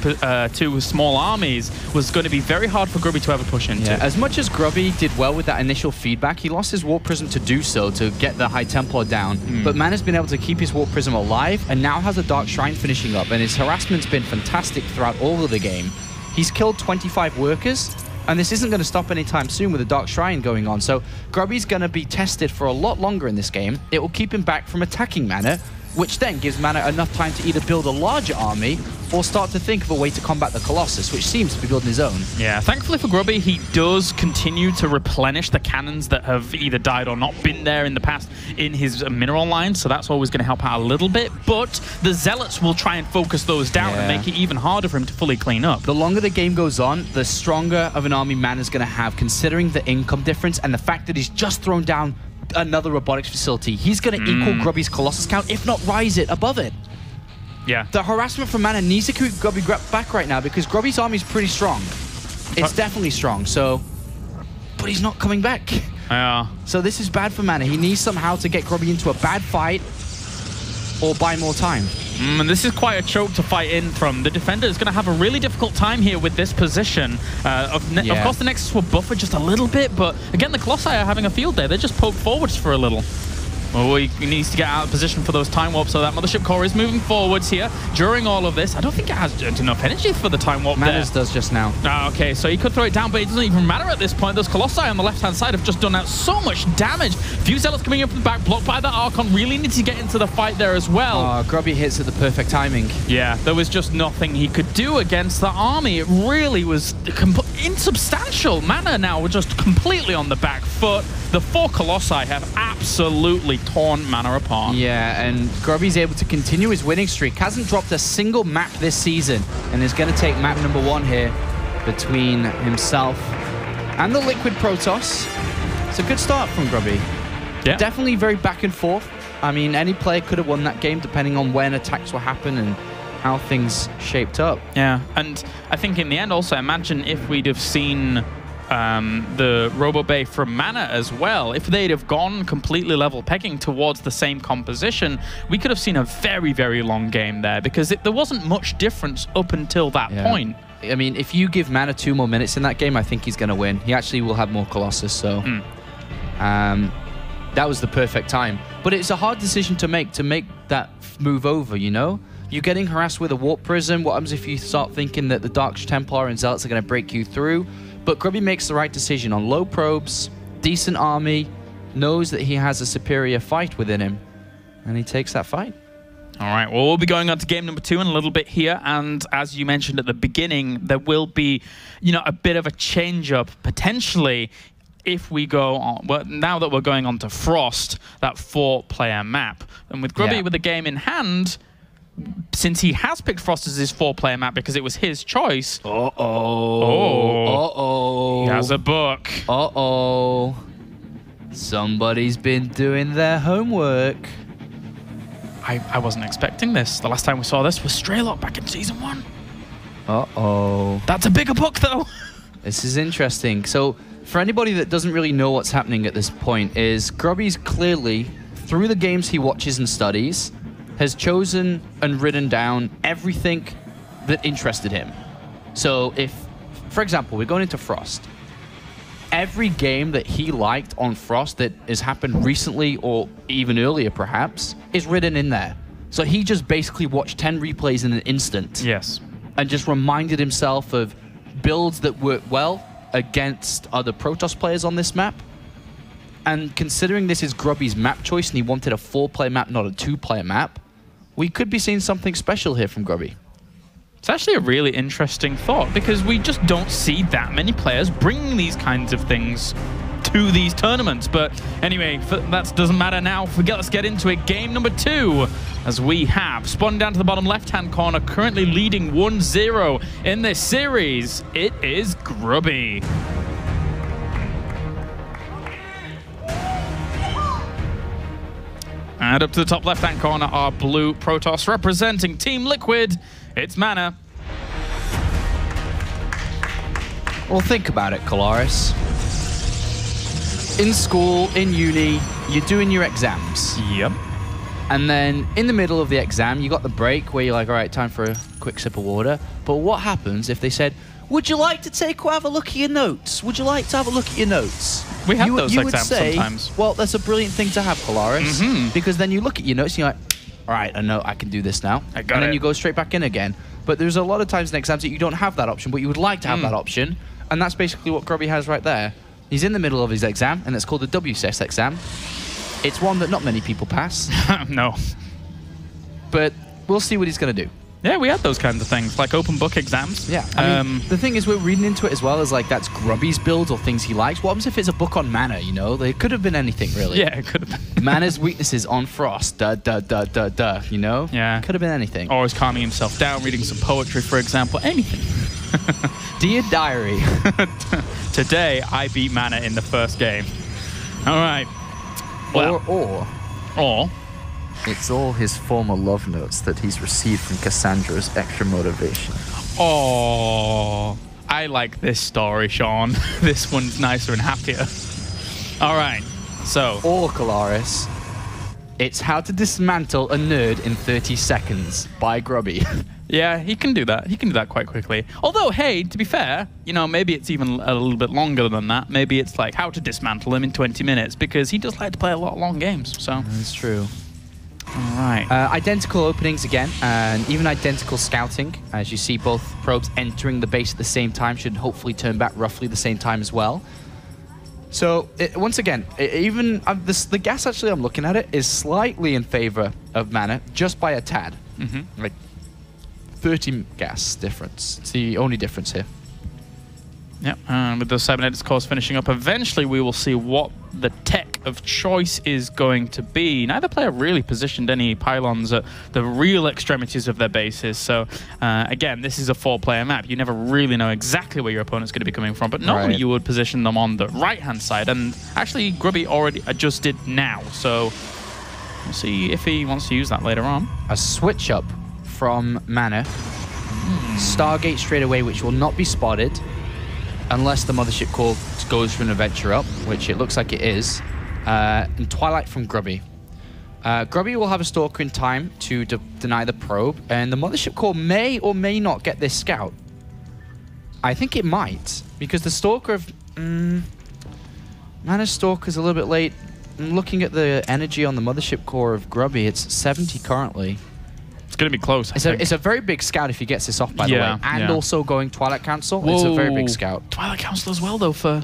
small armies was going to be very hard for Grubby to ever push into. Yeah. As much as Grubby did well with that initial feedback, he lost his Warp Prism to do so, to get the High Templar down. But MaNa's been able to keep his Warp Prism alive, and now has a Dark Shrine finishing up, and his harassment's been fantastic throughout all of the game. He's killed 25 workers, and this isn't going to stop anytime soon with a Dark Shrine going on. So Grubby's going to be tested for a lot longer in this game. It will keep him back from attacking MaNa, which then gives MaNa enough time to either build a larger army or start to think of a way to combat the Colossus, which seems to be building his own. Yeah, thankfully for Grubby, he does continue to replenish the cannons that have either died or not been there in the past in his mineral line, so that's always going to help out a little bit, but the Zealots will try and focus those down and make it even harder for him to fully clean up. The longer the game goes on, the stronger of an army MaNa's going to have, considering the income difference and the fact that he's just thrown down another robotics facility. He's going to equal Grubby's Colossus count, if not rise it above it. Yeah. The harassment from MaNa needs to keep Grubby back right now because Grubby's army is pretty strong. It's definitely strong, so... But he's not coming back. Yeah. So this is bad for MaNa. He needs somehow to get Grubby into a bad fight or buy more time. And this is quite a choke to fight in from. The defender is going to have a really difficult time here with this position. Of course, the Nexus will buffer just a little bit, but again, the Colossi are having a field day. They just poke forwards for a little. Oh, he needs to get out of position for those Time Warps, so that Mothership Core is moving forwards here during all of this. I don't think it has enough energy for the Time Warp MaNa's does just now. Okay, so he could throw it down, but it doesn't even matter at this point. Those Colossi on the left-hand side have just done out so much damage. Few Zealots coming up from the back, blocked by the Archon. Really needs to get into the fight there as well. Oh, Grubby hits at the perfect timing. Yeah, there was just nothing he could do against the army. It really was insubstantial. MaNa now were just completely on the back foot. The 4 Colossi have absolutely torn MaNa apart. Yeah, and Grubby's able to continue his winning streak. Hasn't dropped a single map this season, and is going to take map number 1 here between himself and the Liquid Protoss. It's a good start from Grubby. Yeah. Definitely very back and forth. I mean, any player could have won that game depending on when attacks will happen and how things shaped up. Yeah, and I think in the end also, imagine if we'd have seen the Robo Bay from MaNa as well. If they'd have gone completely level pegging towards the same composition, we could have seen a very, very long game there because there wasn't much difference up until that point. I mean, if you give MaNa 2 more minutes in that game, I think he's going to win. He actually will have more Colossus, so that was the perfect time. But it's a hard decision to make that move over, you know? You're getting harassed with a Warp Prism. What happens if you start thinking that the Dark Templar and Zealots are going to break you through? But Grubby makes the right decision on low probes, decent army, knows that he has a superior fight within him, and he takes that fight. All right, well, we'll be going on to game number 2 in a little bit here, and as you mentioned at the beginning, there will be, you know, a bit of a change-up potentially if we go on, well, now that we're going on to Frost, that 4-player map. And with Grubby with the game in hand, since he has picked Frost as his 4-player map because it was his choice. He has a book. Somebody's been doing their homework. I wasn't expecting this. The last time we saw this was Straylock back in Season 1. That's a bigger book, though. This is interesting. So, for anybody that doesn't really know what's happening at this point, is Grubby's clearly, through the games he watches and studies, has chosen and written down everything that interested him. So if, for example, we're going into Frost, every game that he liked on Frost that has happened recently or even earlier perhaps is written in there. So he just basically watched 10 replays in an instant. Yes. And just reminded himself of builds that work well against other Protoss players on this map. And considering this is Grubby's map choice and he wanted a 4-player map, not a 2-player map, we could be seeing something special here from Grubby. It's actually a really interesting thought because we just don't see that many players bringing these kinds of things to these tournaments. But anyway, that doesn't matter now. Let's get into it. Game number 2, as we have spun down to the bottom left-hand corner, currently leading 1-0 in this series. It is Grubby. And up to the top left-hand corner are blue Protoss representing Team Liquid. It's MaNa. Well, think about it, Colaris. In school, in uni, you're doing your exams. Yep. And then in the middle of the exam, you got the break where you're like, all right, time for a quick sip of water. But what happens if they said, would you like to have a look at your notes? Would you like to have a look at your notes? We have those you exams would say, sometimes. Well, that's a brilliant thing to have, Polaris. Because then you look at your notes and you're like, all right, I know I can do this now. And then you go straight back in again. But there's a lot of times in exams that you don't have that option, but you would like to have that option. And that's basically what Grubby has right there. He's in the middle of his exam, and it's called the WCS exam. It's one that not many people pass. No. But we'll see what he's going to do. Yeah, we had those kinds of things, like open book exams. Yeah. I mean, the thing is, we're reading into it as well as like that's Grubby's builds or things he likes. What happens if it's a book on MaNa, you know? They could have been anything, really. Yeah, it could have been. MaNa's weaknesses on Frost, you know? Yeah. Could have been anything. Or he's calming himself down, reading some poetry, for example. Anything. Dear Diary. Today, I beat MaNa in the first game. All right. Well, or it's all his former love notes that he's received from Cassandra's extra motivation. Oh, I like this story, Sean. This one's nicer and happier. All right, so. Or, Colaris, it's how to dismantle a nerd in 30 seconds by Grubby. Yeah, he can do that. He can do that quite quickly. Although, hey, to be fair, you know, maybe it's even a little bit longer than that. Maybe it's like how to dismantle him in 20 minutes because he does like to play a lot of long games. So that's true. All right. Identical openings again, and even identical scouting. As you see, both probes entering the base at the same time should hopefully turn back roughly the same time as well. So once again, the gas actually I'm looking at it is slightly in favor of MaNa, just by a tad. Like 30 gas difference. It's the only difference here. Yeah, with the cybernetics course finishing up, eventually we will see what the tech of choice is going to be. Neither player really positioned any pylons at the real extremities of their bases. So, again, this is a 4-player map. You never really know exactly where your opponent's going to be coming from, but normally you would position them on the right-hand side. And actually, Grubby already adjusted now. So, we'll see if he wants to use that later on. A switch up from MaNa. Stargate straight away, which will not be spotted unless the Mothership Core goes for an adventure up, which it looks like it is. And Twilight from Grubby. Grubby will have a Stalker in time to deny the probe, and the Mothership Core may or may not get this scout. I think it might, because the Stalker of... MaNa's Stalker's a little bit late. I'm looking at the energy on the Mothership Core of Grubby. It's 70 currently. It's going to be close, I think. It's a very big scout if he gets this off, by the way. And also going Twilight Council. Whoa. It's a very big scout. Twilight Council as well, though, for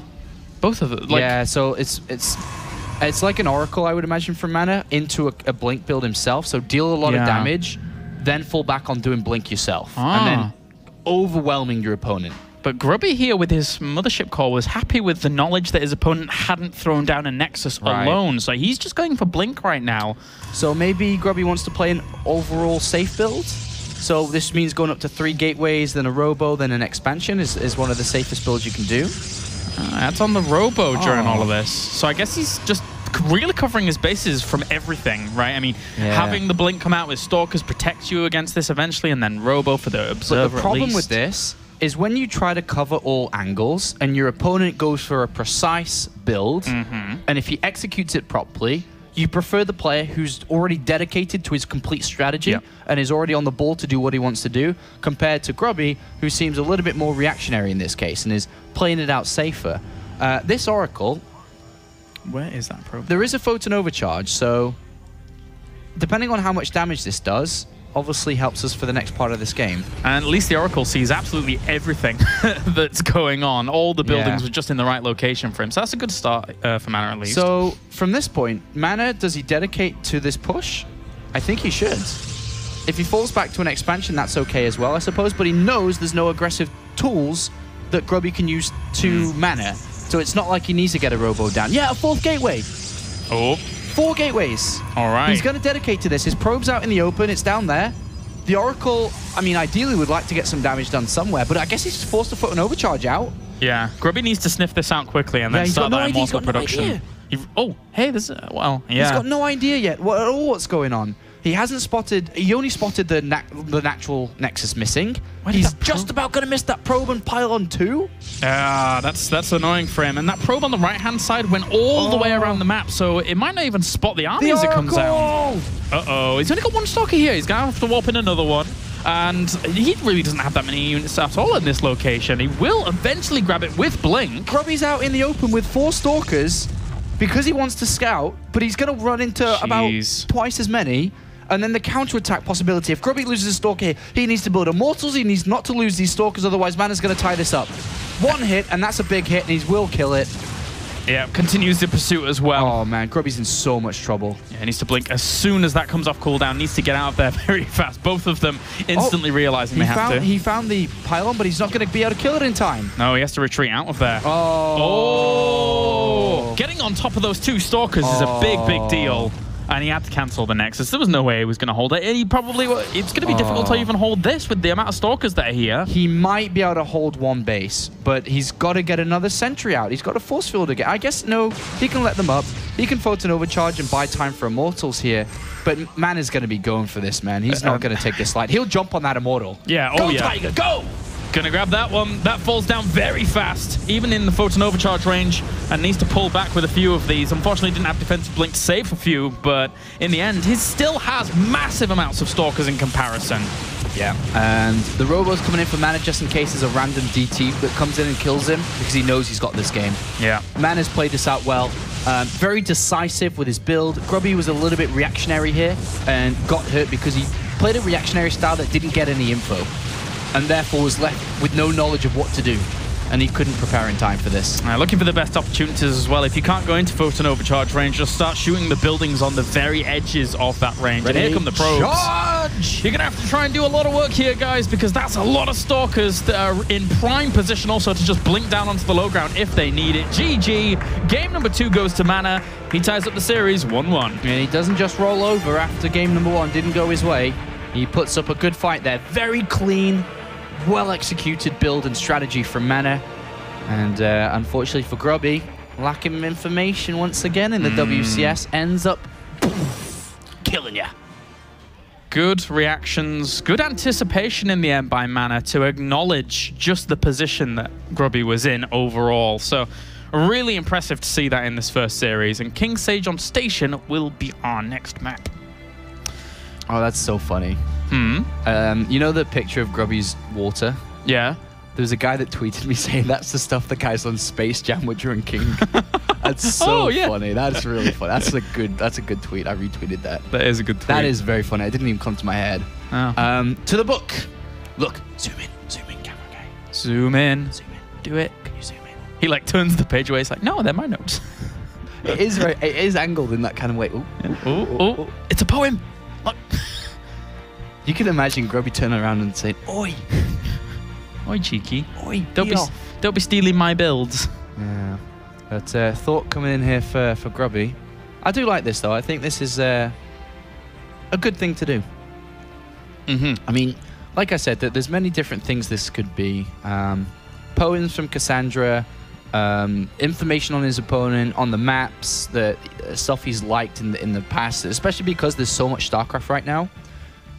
both of them. Like, yeah, so it's like an Oracle, I would imagine, from MaNa into a Blink build himself. So deal a lot of damage, then fall back on doing Blink yourself. And then overwhelming your opponent. But Grubby here with his Mothership Core was happy with the knowledge that his opponent hadn't thrown down a Nexus alone. So he's just going for Blink right now. So maybe Grubby wants to play an overall safe build. So this means going up to 3 gateways, then a Robo, then an expansion is one of the safest builds you can do. That's on the Robo during all of this. So I guess he's just really covering his bases from everything, right? I mean, having the Blink come out with Stalkers protects you against this eventually, and then Robo for the Observer. But the problem with this is when you try to cover all angles and your opponent goes for a precise build, and if he executes it properly, you prefer the player who's already dedicated to his complete strategy and is already on the ball to do what he wants to do, compared to Grubby, who seems a little bit more reactionary in this case and is playing it out safer. This Oracle... Where is that probe? There is a photon overcharge, so depending on how much damage this does, obviously helps us for the next part of this game. And at least the Oracle sees absolutely everything that's going on. All the buildings were just in the right location for him. So that's a good start for MaNa at least. So from this point, MaNa, does he dedicate to this push? I think he should. If he falls back to an expansion, that's okay as well, I suppose. But he knows there's no aggressive tools that Grubby can use to MaNa. So it's not like he needs to get a Robo down. Yeah, a 4th gateway. 4 gateways. All right. He's going to dedicate to this. His probe's out in the open. It's down there. The Oracle, I mean, ideally would like to get some damage done somewhere, but I guess he's just forced to put an overcharge out. Yeah. Grubby needs to sniff this out quickly and then start that immortal production. Oh, hey, this is, well, yeah. He's got no idea yet what's going on. He hasn't spotted... He only spotted the natural Nexus missing. He's just about going to miss that probe and pylon too. That's annoying for him. And that probe on the right-hand side went all the way around the map, so it might not even spot the army as it comes down. Uh-oh. He's only got one stalker here. He's going to have to warp in another one. And he really doesn't have that many units at all in this location. He will eventually grab it with Blink. Grubby's out in the open with 4 stalkers because he wants to scout, but he's going to run into about twice as many. And then the counterattack possibility. If Grubby loses a stalker here, he needs to build immortals. He needs not to lose these stalkers, otherwise MaNa's going to tie this up. 1 hit, and that's a big hit, and he will kill it. Yeah, continues the pursuit as well. Oh man, Grubby's in so much trouble. Yeah, he needs to blink as soon as that comes off cooldown. Needs to get out of there very fast. Both of them instantly realizing they have to. He found the pylon, but he's not going to be able to kill it in time. No, he has to retreat out of there. Oh. Getting on top of those 2 stalkers is a big, big deal. And he had to cancel the Nexus. There was no way he was going to hold it. And it's going to be difficult to even hold this with the amount of stalkers that are here. He might be able to hold 1 base, but he's got to get another sentry out. He's got a force field again. I guess, no, he can let them up. He can photon overcharge and buy time for immortals here. But MaNa's going to be going for this, man. He's not going to take this slide. He'll jump on that immortal. Yeah, go, Tiger, go! Gonna grab that one. That falls down very fast, even in the photon overcharge range, and needs to pull back with a few of these. Unfortunately, didn't have defensive blink to save a few, but in the end, he still has massive amounts of stalkers in comparison. Yeah, and the Robo's coming in for MaNa just in case there's a random DT that comes in and kills him, because he knows he's got this game. Yeah. MaNa's played this out well. Very decisive with his build. Grubby was a little bit reactionary here and got hurt because he played a reactionary style that didn't get any info, and therefore was left with no knowledge of what to do. And he couldn't prepare in time for this. Looking for the best opportunities as well. If you can't go into photon overcharge range, just start shooting the buildings on the very edges of that range. Ready? And here come the probes. Charge! You're going to have to try and do a lot of work here, guys, because that's a lot of stalkers that are in prime position also to just blink down onto the low ground if they need it. GG. Game number 2 goes to MaNa. He ties up the series 1-1. And he doesn't just roll over after game number 1 didn't go his way. He puts up a good fight there. Very clean, well-executed build and strategy from MaNa. And unfortunately for Grubby, lacking information once again in the WCS, ends up killing ya. Good reactions, good anticipation in the end by MaNa to acknowledge just the position that Grubby was in overall. So really impressive to see that in this first series. And King Sejong Station will be our next map. Oh, that's so funny. You know the picture of Grubby's water? Yeah. There was a guy that tweeted me saying that's the stuff the guys on Space Jam were drinking. That's so funny. That's really funny. That's a good tweet. I retweeted that. That is a good tweet. That is very funny. It didn't even come to my head. Oh. To the book. Look, zoom in, camera guy. Zoom in. Zoom in. Do it. Can you zoom in? He like turns the page away. He's like, no, they're my notes. It is angled in that kind of way. Ooh, ooh. It's a poem. Look. You can imagine Grubby turning around and saying, "Oi, oi, cheeky, oi, don't be stealing my builds." Yeah, but Thought coming in here for Grubby. I do like this though. I think this is a good thing to do. I mean, like I said, there's many different things this could be. Poems from Cassandra, information on his opponent, on the maps, the stuff he's liked in the past, especially because there's so much StarCraft right now.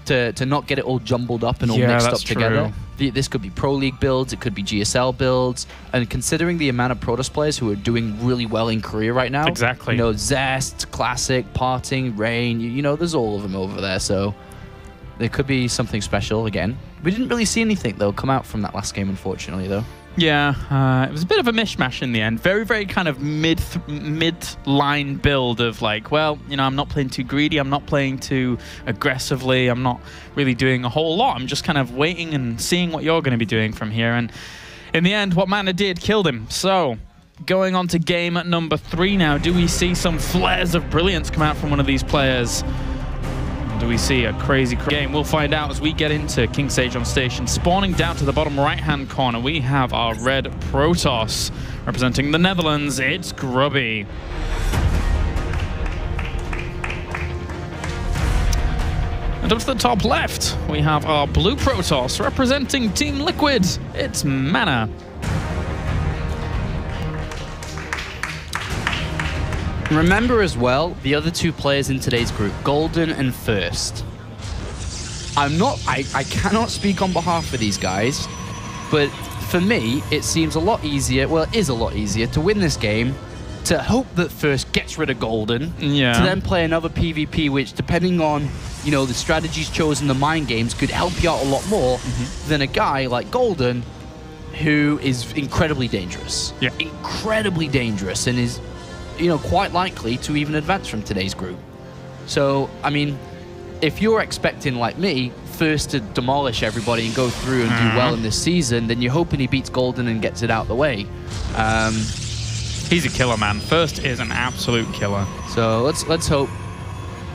To not get it all jumbled up and all mixed up together. This could be Pro League builds, it could be GSL builds, and considering the amount of Protoss players who are doing really well in Korea right now, exactly. You know, Zest, Classic, Parting, Rain, you know, there's all of them over there, so there could be something special again. We didn't really see anything though come out from that last game, unfortunately, though. Yeah, it was a bit of a mishmash in the end. Very, very kind of mid-line build of like, well, you know, I'm not playing too greedy, I'm not playing too aggressively, I'm not really doing a whole lot. I'm just kind of waiting and seeing what you're going to be doing from here. And in the end, what MaNa did killed him. So, going on to game number 3 now. Do we see some flares of brilliance come out from one of these players? Do we see a crazy game? We'll find out as we get into King Sejong Station. Spawning down to the bottom right-hand corner, we have our red Protoss. Representing the Netherlands, it's Grubby. And up to the top left, we have our blue Protoss. Representing Team Liquid, it's MaNa. Remember as well, the other two players in today's group, Golden and First. I cannot speak on behalf of these guys, but for me, it seems a lot easier, well, it is a lot easier to win this game, to hope that First gets rid of Golden, to then play another PvP, which depending on, you know, the strategies chosen, the mind games, could help you out a lot more than a guy like Golden, who is incredibly dangerous. Yeah. Incredibly dangerous, and is, you know, quite likely to even advance from today's group. So, I mean, if you're expecting, like me, First to demolish everybody and go through and do well in this season, then you're hoping he beats Golden and gets it out of the way. He's a killer, man. First is an absolute killer. So let's hope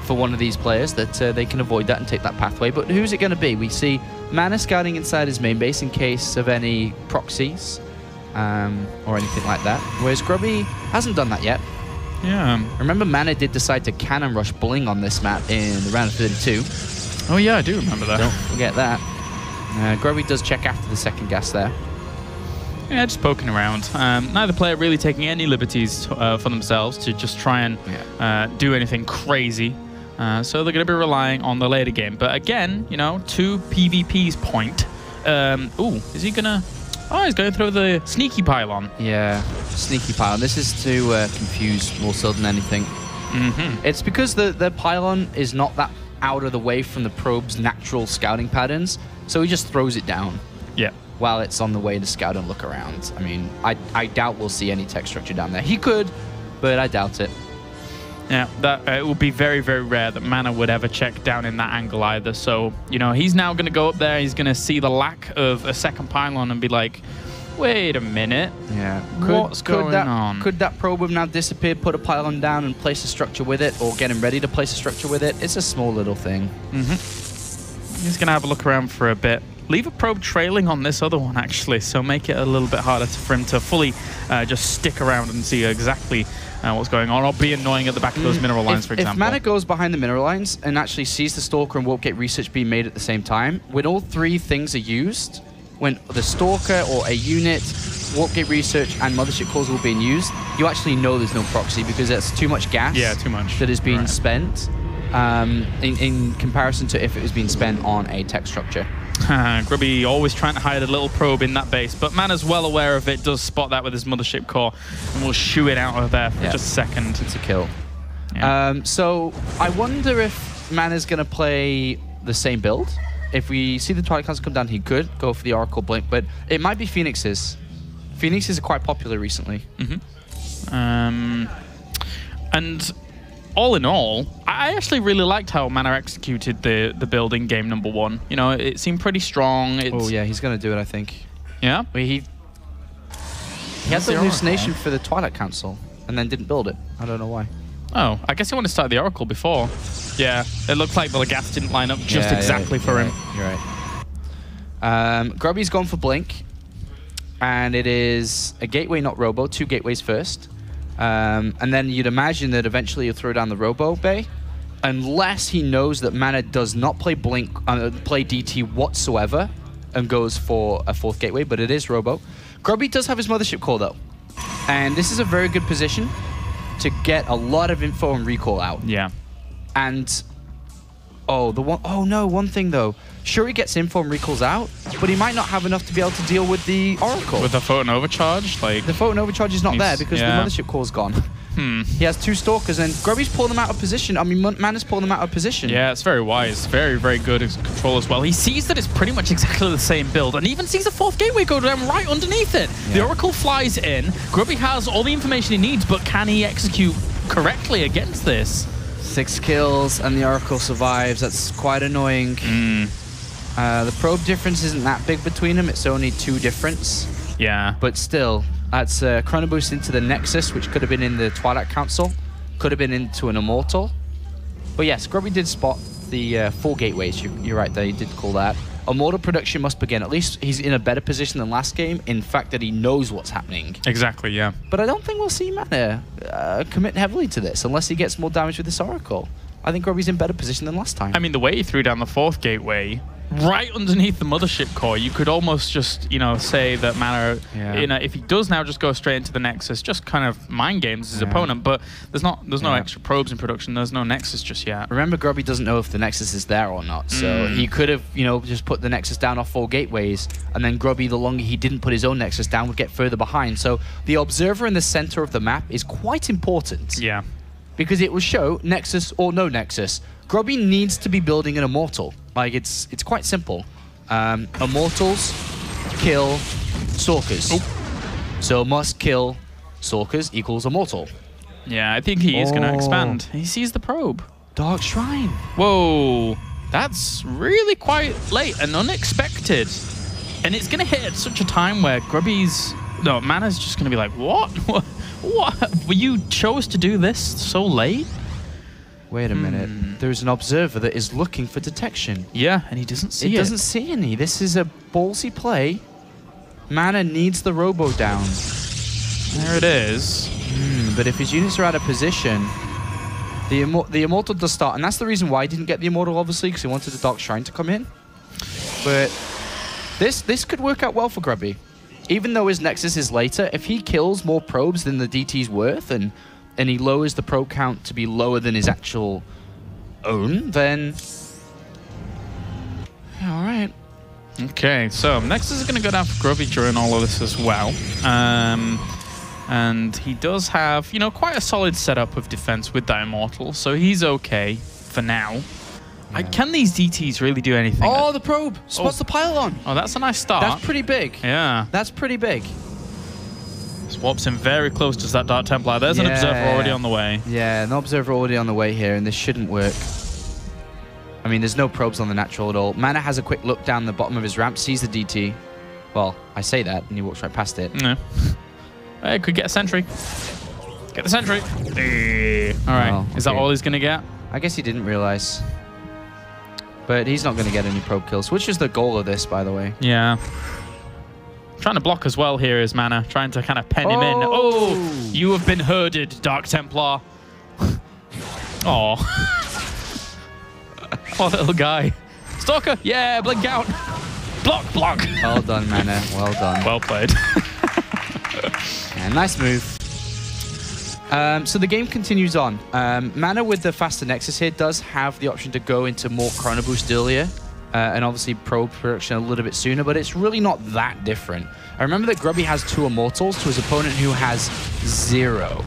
for one of these players that they can avoid that and take that pathway. But who's it going to be? We see MaNa scouting inside his main base in case of any proxies or anything like that, whereas Grubby hasn't done that yet. Yeah. Remember, MaNa did decide to cannon rush Bling on this map in the round of 32. Oh yeah, I do remember that. Don't forget that. Grubby does check after the second gas there. Yeah, just poking around. Neither player really taking any liberties for themselves to just try and do anything crazy. So they're going to be relying on the later game. But again, you know, 2 PvP's point. Ooh, is he going to... Oh, he's going through the sneaky pylon. Yeah, sneaky pylon. This is to confuse more so than anything. It's because the pylon is not that out of the way from the probe's natural scouting patterns, so he just throws it down. Yeah. While it's on the way to scout and look around. I mean, I doubt we'll see any tech structure down there. He could, but I doubt it. Yeah, that it would be very, very rare that MaNa would ever check down in that angle either. So, you know, he's now going to go up there. He's going to see the lack of a second pylon and be like, wait a minute. Yeah. What's going on? Could that probe have now disappeared, put a pylon down and place a structure with it, or get him ready to place a structure with it? It's a small little thing. He's going to have a look around for a bit. Leave a probe trailing on this other one, actually, so make it a little bit harder for him to fully just stick around and see exactly what's going on, or be annoying at the back of those mineral lines, for example. If MaNa goes behind the mineral lines and actually sees the Stalker and Warp Gate research being made at the same time, when all 3 things are used, when the Stalker or a unit, Warp Gate research, and Mothership cores all being used, you actually know there's no proxy because that's too much gas. Yeah, too much. That is being spent in comparison to if it was being spent on a tech structure. Grubby always trying to hide a little probe in that base, but MaNa's well aware of it, does spot that with his Mothership core, and will shoo it out of there for just a second. It's a kill. Yeah. So I wonder if MaNa's going to play the same build. If we see the Twilight Council come down, he could go for the Oracle Blink, but it might be Phoenix's. Phoenix's are quite popular recently. And all in all, I actually really liked how MaNa executed the build in game number 1. You know, it seemed pretty strong. Oh yeah, he's going to do it, I think. Yeah? He had the hallucination for the Twilight Council and then didn't build it. I don't know why. Oh, I guess he wanted to start the Oracle before. Yeah, it looked like the gas didn't line up just exactly for him. You're right. Grubby's gone for Blink, and it is a gateway, not Robo. 2 gateways first. And then you'd imagine that eventually he'll throw down the Robo Bay, unless he knows that MaNa does not play Blink, play DT whatsoever, and goes for a 4th gateway, but it is Robo. Grubby does have his Mothership core, though. And this is a very good position to get a lot of info and recall out. Yeah. And one thing though. Sure, he gets info and recalls out, but he might not have enough to be able to deal with the Oracle. With the photon overcharge? Like the photon overcharge is not there because the Mothership core's gone. He has 2 Stalkers, and Grubby's pulling them out of position. I mean, MaNa's pulling them out of position. Yeah, it's very wise. Very, very good control as well. He sees that it's pretty much exactly the same build, and even sees a 4th gateway go down right underneath it. Yeah. The Oracle flies in. Grubby has all the information he needs, but can he execute correctly against this? 6 kills, and the Oracle survives. That's quite annoying. The probe difference isn't that big between them. It's only 2 difference. Yeah. But still, that's Chrono Boost into the Nexus, which could have been in the Twilight Council. Could have been into an Immortal. But yes, Grubby did spot the 4 gateways. You're right there, he did call that. Immortal production must begin. At least he's in a better position than last game, in fact that he knows what's happening. Exactly, yeah. But I don't think we'll see MaNa commit heavily to this, unless he gets more damage with this Oracle. I think Grubby's in better position than last time. I mean, the way he threw down the 4th gateway, right underneath the mothership core. You could almost just, you know, say that MaNa, you know, if he does now just go straight into the Nexus, just kind of mind games his opponent. But there's no extra probes in production. There's no Nexus just yet. Remember, Grubby doesn't know if the Nexus is there or not, so he could have, you know, just put the Nexus down off 4 gateways, and then Grubby, the longer he didn't put his own Nexus down, would get further behind. So the observer in the center of the map is quite important. Yeah. Because it will show Nexus or no Nexus. Grubby needs to be building an Immortal. Like, it's quite simple. Immortals kill Stalkers. So must kill Stalkers equals Immortal. Yeah, I think he is going to expand. He sees the probe. Dark Shrine. Whoa. That's really quite late and unexpected. And it's going to hit at such a time where Grubby's... No, MaNa's just going to be like, what? What? Well, you chose to do this so late? Wait a minute. There's an observer that is looking for detection. Yeah, and he doesn't see it. He doesn't see any. This is a ballsy play. MaNa needs the Robo down. There it is. But if his units are out of position, the Immortal does start. And that's the reason why he didn't get the Immortal, obviously, because he wanted the Dark Shrine to come in. But this could work out well for Grubby. Even though his Nexus is later, if he kills more probes than the DT's worth, and he lowers the probe count to be lower than his actual own, then... Yeah, all right. Okay, so Nexus is going to go down for Grubby during all of this as well. And he does have, you know, quite a solid setup of defense with that Immortal, so he's okay for now. Yeah. Can these DTs really do anything? Oh, the probe! Spots the pylon! Oh, that's a nice start. That's pretty big. Yeah. That's pretty big. Swaps him very close to that Dark Templar. There's an Observer already on the way. Yeah, an Observer already on the way here, and this shouldn't work. I mean, there's no probes on the natural at all. MaNa has a quick look down the bottom of his ramp, sees the DT. Well, I say that, and he walks right past it. No. It could get a sentry. Get the sentry. All right. Oh, Is that all he's going to get? I guess he didn't realize. But he's not going to get any probe kills, which is the goal of this, by the way. Yeah. Trying to block as well here is MaNa, trying to kind of pen him in. Oh, you have been herded, Dark Templar. Oh. Poor little guy. Stalker, yeah, blink out. Block, block. Well done, MaNa. Well done. Well played. Yeah, nice move. So the game continues on. MaNa with the faster Nexus here does have the option to go into more Chrono Boost earlier. And obviously probe production a little bit sooner, but it's really not that different. I remember that Grubby has 2 Immortals to his opponent who has 0.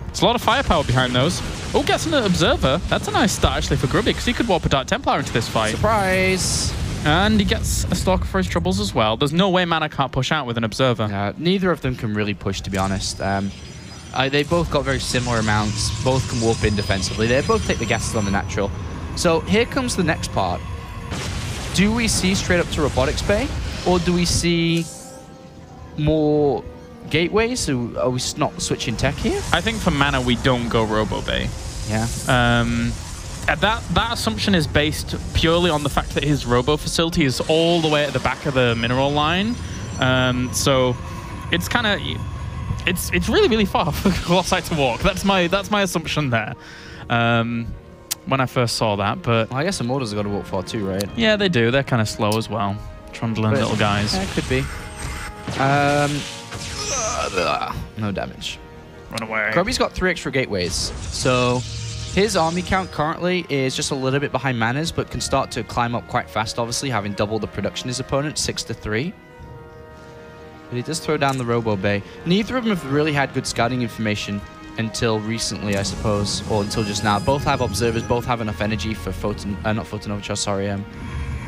It's a lot of firepower behind those. Oh, gets an Observer. That's a nice start actually for Grubby, because he could warp a Dark Templar into this fight. Surprise! And he gets a Stalker for his troubles as well. There's no way MaNa can't push out with an Observer. Neither of them can really push, to be honest. They both got very similar amounts. Both can warp in defensively. They both take the gases on the natural. So here comes the next part. Do we see straight up to Robotics Bay? Or do we see more gateways? So are we not switching tech here? I think for MaNa, we don't go Robo Bay. Yeah. That assumption is based purely on the fact that his Robo facility is all the way at the back of the mineral line. So it's kind of... It's really, really far for Colossi to walk. That's my assumption there. When I first saw that, but... Well, I guess Immortals have got to walk far too, right? Yeah, they do. They're kind of slow as well. Trundling little guys. Yeah, could be. No damage. Run away. Grubby's got 3 extra gateways, so his army count currently is just a little bit behind MaNa's, but can start to climb up quite fast, obviously, having double the production his opponent, 6-3. But he does throw down the Robo Bay. Neither of them have really had good scouting information until recently, I suppose, or until just now. Both have observers, both have enough energy for not Photon Overcharge, sorry,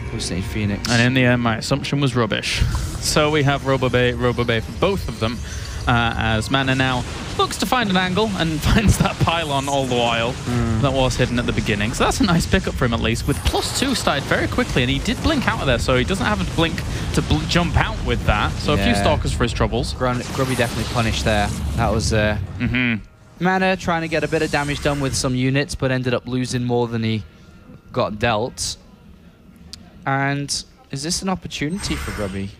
Hallucinating Phoenix. And in the end, my assumption was rubbish. So we have Robo Bay for both of them, as MaNa now looks to find an angle and finds that pylon all the while that was hidden at the beginning. So that's a nice pickup for him, at least, with +2 started very quickly, and he did blink out of there, so he doesn't have to blink to jump out with that. So a few Stalkers for his troubles. Grubby definitely punished there. That was... MaNa trying to get a bit of damage done with some units, but ended up losing more than he got dealt. And is this an opportunity for Grubby?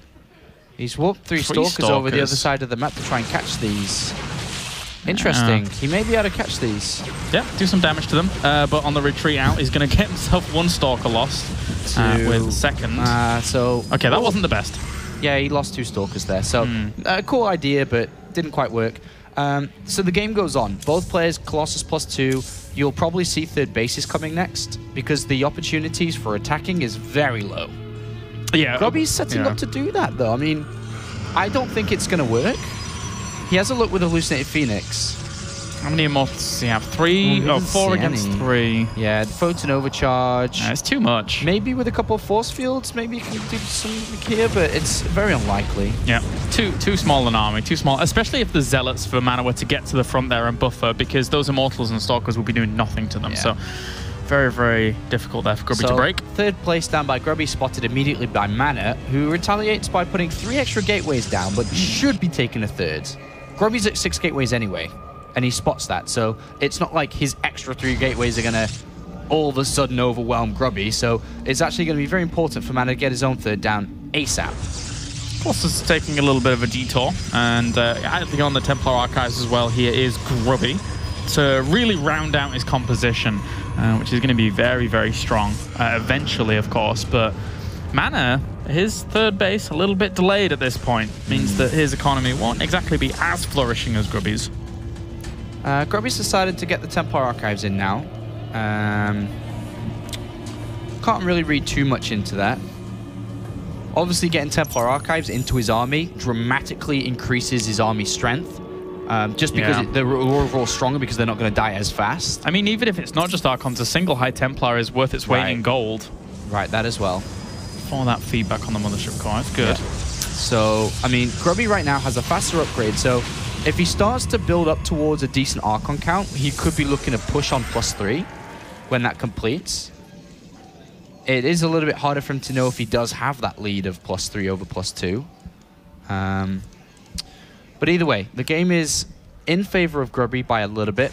He's warped 3 Stalkers over the other side of the map to try and catch these. Interesting. He may be able to catch these. Yeah, do some damage to them. But on the retreat out, he's going to get himself 1 Stalker lost with the second. Okay, that wasn't the best. Yeah, he lost 2 Stalkers there. So, cool idea, but didn't quite work. So the game goes on. Both players, Colossus +2. You'll probably see third bases coming next because the opportunities for attacking is very low. Yeah. Grubby's setting up to do that, though. I mean, I don't think it's going to work. He has a look with Hallucinated Phoenix. How many immortals does he have? 3? Oh, 4 against 3. Yeah, the Photon Overcharge. It's too much. Maybe with a couple of force fields, maybe you can do something here, but it's very unlikely. Yeah, too small an army, too small, especially if the Zealots for MaNa were to get to the front there and buffer, because those Immortals and Stalkers will be doing nothing to them. So very, very difficult there for Grubby to break. Third place down by Grubby, spotted immediately by MaNa, who retaliates by putting 3 extra gateways down, but should be taking a third. Grubby's at 6 gateways anyway, and he spots that, so it's not like his extra 3 gateways are going to all of a sudden overwhelm Grubby, so it's actually going to be very important for MaNa to get his own third down ASAP. Colossus is taking a little bit of a detour, and I think on the Templar Archives as well here is Grubby to really round out his composition, which is going to be very, very strong eventually, of course, but MaNa, his third base, a little bit delayed at this point, means that his economy won't exactly be as flourishing as Grubby's. Grubby's decided to get the Templar Archives in now. Can't really read too much into that. Obviously, getting Templar Archives into his army dramatically increases his army strength. Just because they're overall stronger because they're not going to die as fast. I mean, even if it's not just Archons, a single High Templar is worth its weight in gold. Right, that as well. For that feedback on the Mothership core, that's good. Yeah. So, I mean, Grubby right now has a faster upgrade, so if he starts to build up towards a decent Archon count, he could be looking to push on +3 when that completes. It is a little bit harder for him to know if he does have that lead of +3 over +2. But either way, the game is in favor of Grubby by a little bit.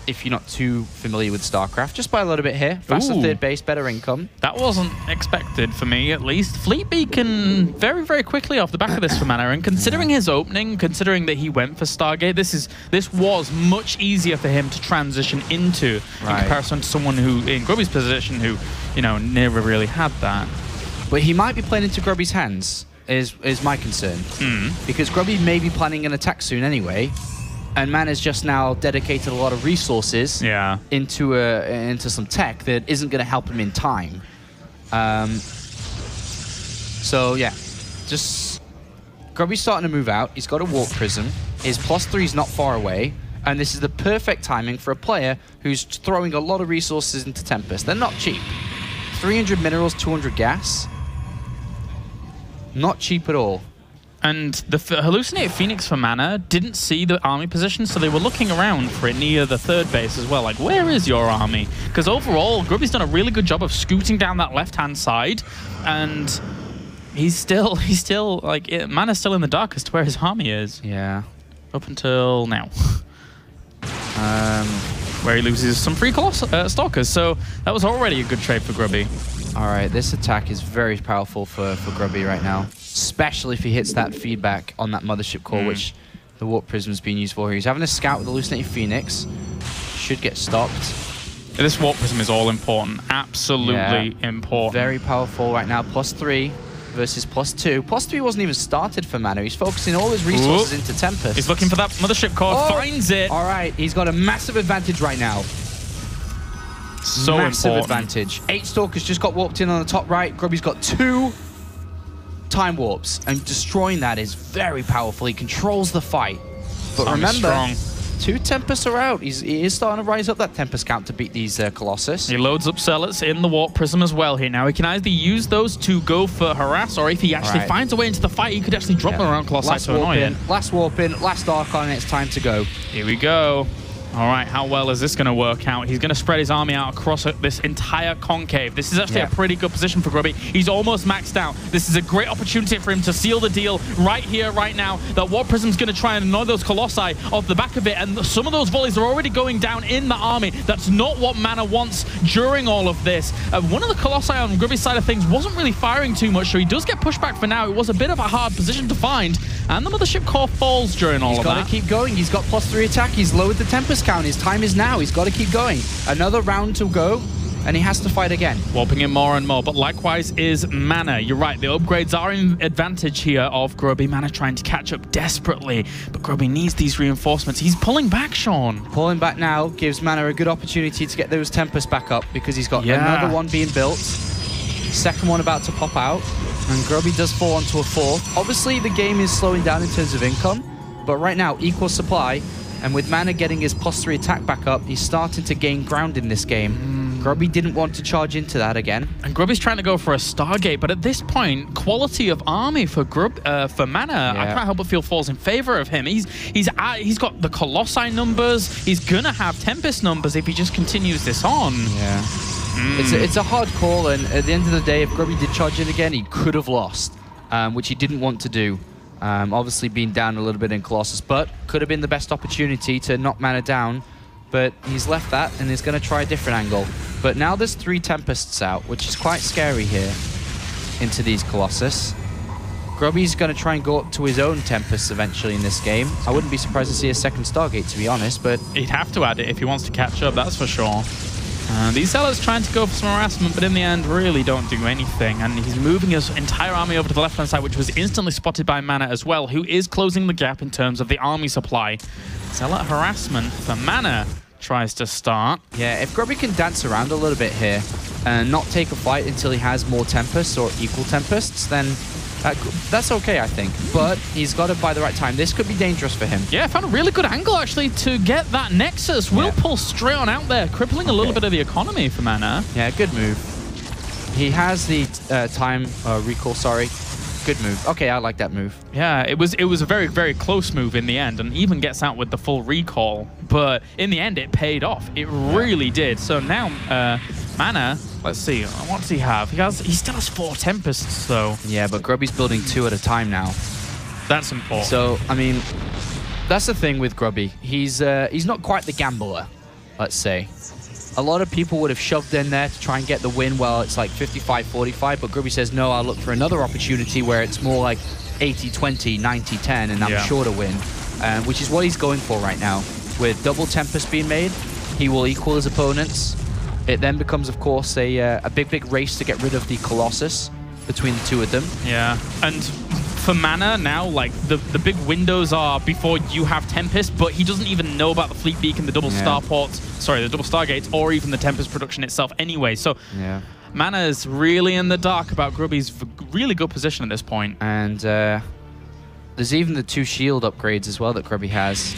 If you're not too familiar with StarCraft, just by a little bit here. Faster third base, better income. That wasn't expected for me, at least. Fleet Beacon very, very quickly off the back of this for MaNa, and considering his opening, considering that he went for Stargate, this was much easier for him to transition into in comparison to someone who, in Grubby's position, who, you know, never really had that. But he might be playing into Grubby's hands, is my concern. Because Grubby may be planning an attack soon anyway. And MaNa's just now dedicated a lot of resources into some tech that isn't going to help him in time. So yeah, just Grubby's starting to move out. He's got a Warp Prism. His +3 is not far away, and this is the perfect timing for a player who's throwing a lot of resources into Tempest. They're not cheap. 300 minerals, 200 gas. Not cheap at all. And the Hallucinated Phoenix for MaNa didn't see the army position, so they were looking around for it near the third base as well. Like, where is your army? Because overall, Grubby's done a really good job of scooting down that left-hand side, and he's still like, MaNa's still in the dark as to where his army is. Yeah. Up until now. Where he loses some free Stalkers, so that was already a good trade for Grubby. All right, this attack is very powerful for Grubby right now, especially if he hits that feedback on that Mothership core, which the Warp Prism's being used for here. He's having a scout with the Hallucinated Phoenix. Should get stopped. This Warp Prism is all important. Absolutely important. Very powerful right now. +3 versus +2. +3 wasn't even started for MaNa. He's focusing all his resources into Tempest. He's looking for that Mothership core. Finds it. All right, he's got a massive advantage right now. So massive important. advantage. 8 Stalkers just got warped in on the top right. Grubby's got 2 time warps, and destroying that is very powerful. He controls the fight. But remember, 2 Tempests are out. He is starting to rise up that Tempest count to beat these Colossus. He loads up Zealots in the Warp Prism as well here. Now he can either use those to go for harass, or if he actually finds a way into the fight, he could actually drop them around Colossi to annoy him. Last warp in, last Archon, and it's time to go. Here we go. All right, how well is this going to work out? He's going to spread his army out across this entire concave. This is actually a pretty good position for Grubby. He's almost maxed out. This is a great opportunity for him to seal the deal right here, right now. That Warp Prism's going to try and annoy those Colossi off the back of it, and some of those volleys are already going down in the army. That's not what MaNa wants during all of this. One of the Colossi on Grubby's side of things wasn't really firing too much, so he does get pushed back for now. It was a bit of a hard position to find, and the Mothership Core falls during all of that. He's got to keep going. He's got +3 attack. He's lowered the Tempest count. His time is now. He's got to keep going. Another round to go, and he has to fight again. Warping in more and more, but likewise is MaNa. You're right, the upgrades are in advantage here of Grubby. MaNa trying to catch up desperately, but Grubby needs these reinforcements. He's pulling back, Sean. Pulling back now gives MaNa a good opportunity to get those Tempests back up, because he's got another one being built. Second one about to pop out, and Grubby does fall onto a fourth. Obviously, the game is slowing down in terms of income, but right now, equal supply. And with MaNa getting his +3 attack back up, he's starting to gain ground in this game. Grubby didn't want to charge into that again. And Grubby's trying to go for a Stargate, but at this point, quality of army for MaNa, I can't help but feel falls in favor of him. He's got the Colossi numbers. He's gonna have Tempest numbers if he just continues this on. Yeah. It's a hard call, and at the end of the day, if Grubby did charge in again, he could have lost, which he didn't want to do. Obviously being down a little bit in Colossus, but could have been the best opportunity to knock MaNa down, but he's left that and is going to try a different angle. But now there's 3 Tempests out, which is quite scary here into these Colossus. Grubby's going to try and go up to his own Tempests eventually in this game. I wouldn't be surprised to see a second Stargate, to be honest, but he'd have to add it if he wants to catch up, that's for sure. These Zealots trying to go for some harassment, but in the end really don't do anything. And he's moving his entire army over to the left-hand side, which was instantly spotted by MaNa as well, who is closing the gap in terms of the army supply. Zealot harassment for MaNa tries to start. Yeah, if Grubby can dance around a little bit here and not take a fight until he has more Tempests or equal Tempests, then that's okay, I think. But he's got it by the right time. This could be dangerous for him. Yeah, found a really good angle, actually, to get that Nexus. Will pull straight on out there, crippling a little bit of the economy for MaNa. Yeah, good move. He has the time recall, sorry. Good move. Okay, I like that move. Yeah, it was a very, very close move in the end, and even gets out with the full recall. But in the end, it paid off. It really did. So now, MaNa, let's see, what does he have? He still has 4 Tempests, though. Yeah, but Grubby's building 2 at a time now. That's important. So, I mean, that's the thing with Grubby. He's not quite the gambler, let's say. A lot of people would have shoved in there to try and get the win while it's like 55-45, but Grubby says, no, I'll look for another opportunity where it's more like 80-20, 90-10, and I'm sure to win, which is what he's going for right now. With double Tempest being made, he will equal his opponents. It then becomes, of course, a big race to get rid of the Colossus between the 2 of them. Yeah, and for MaNa now, like, the big windows are before you have Tempest, but he doesn't even know about the Fleet Beacon, the double Starports, sorry, the double Stargates, or even the Tempest production itself anyway. So MaNa is really in the dark about Grubby's really good position at this point. And there's even the 2 shield upgrades as well that Grubby has,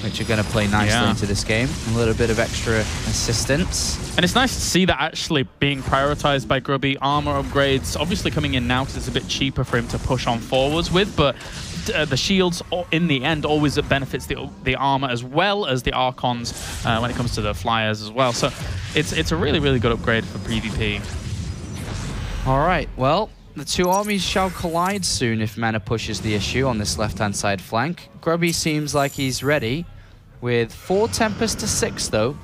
which are going to play nicely into this game. A little bit of extra assistance. And it's nice to see that actually being prioritized by Grubby. Armor upgrades obviously coming in now because it's a bit cheaper for him to push on forwards with, but the shields in the end always benefits the armor as well as the Archons when it comes to the flyers as well. So it's a really, really good upgrade for PvP. All right, well, the 2 armies shall collide soon if MaNa pushes the issue on this left-hand side flank. Grubby seems like he's ready with 4 Tempest to 6, though.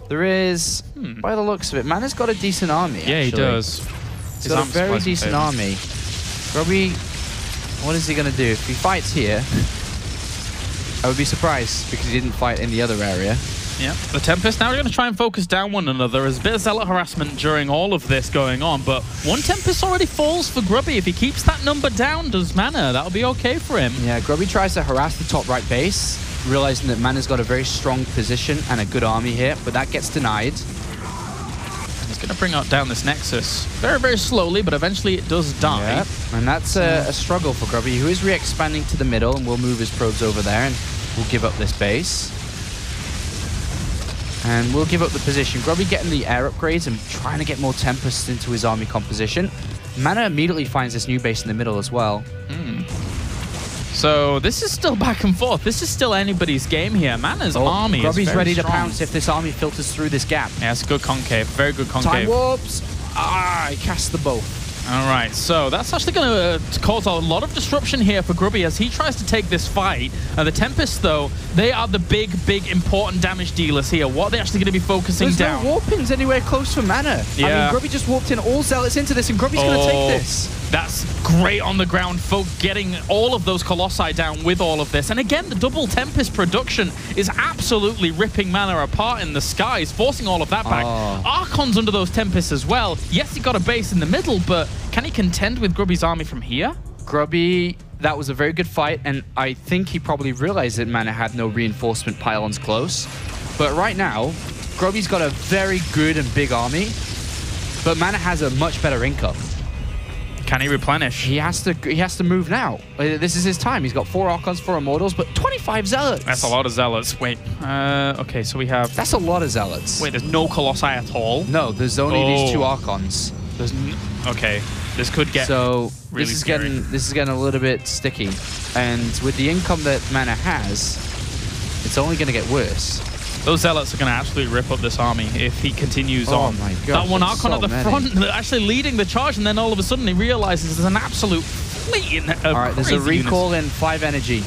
There is, by the looks of it, MaNa's got a decent army, actually. Yeah, he does. He's got a very decent army. Grubby, what is he going to do? If he fights here, I would be surprised because he didn't fight in the other area. Yeah, the Tempest now are going to try and focus down one another. There's a bit of Zealot harassment during all of this going on, but 1 Tempest already falls for Grubby. If he keeps that number down, does MaNa, that'll be okay for him. Yeah, Grubby tries to harass the top right base, realizing that MaNa's got a very strong position and a good army here, but that gets denied. And he's going to bring down this Nexus very, very slowly, but eventually it does die. Yep. And that's a struggle for Grubby, who is re-expanding to the middle and will move his probes over there and will give up this base. And we'll give up the position. Grubby getting the air upgrades and trying to get more Tempests into his army composition. MaNa immediately finds this new base in the middle as well. So this is still back and forth. This is still anybody's game here. MaNa's army Grubby's is ready strong. to pounce if this army filters through this gap. Yeah, it's a good concave. Very good concave. Time warps. He cast the bow. All right, so that's actually going to cause a lot of disruption here for Grubby as he tries to take this fight. The Tempests, though, they are the big, important damage dealers here. What are they actually going to be focusing down? There's no warpings anywhere close for MaNa. Yeah. I mean, Grubby just warped in all zealots into this, and Grubby's going to take this. That's great on the ground, folk, getting all of those Colossi down with all of this. And again, the double Tempest production is absolutely ripping MaNa apart in the skies, forcing all of that back. Archon's under those Tempests as well. Yes, he got a base in the middle, but can he contend with Grubby's army from here? Grubby, that was a very good fight, and I think he probably realized that MaNa had no reinforcement pylons close. But right now, Grubby's got a very good and big army, but MaNa has a much better income. Can he replenish? He has to move now. This is his time. He's got 4 Archons, 4 Immortals, but 25 Zealots. That's a lot of Zealots. Wait. Okay, so we have... That's a lot of Zealots. Wait, there's no Colossi at all? No, there's only these 2 Archons. There's okay, this could get really scary. This is getting a little bit sticky. And with the income that MaNa has, it's only going to get worse. Those Zealots are going to absolutely rip up this army if he continues on. Oh my god. That one Archon at the front, actually leading the charge, and then all of a sudden he realizes there's an absolute fleet of All right, there's a recall units. in 5 energy.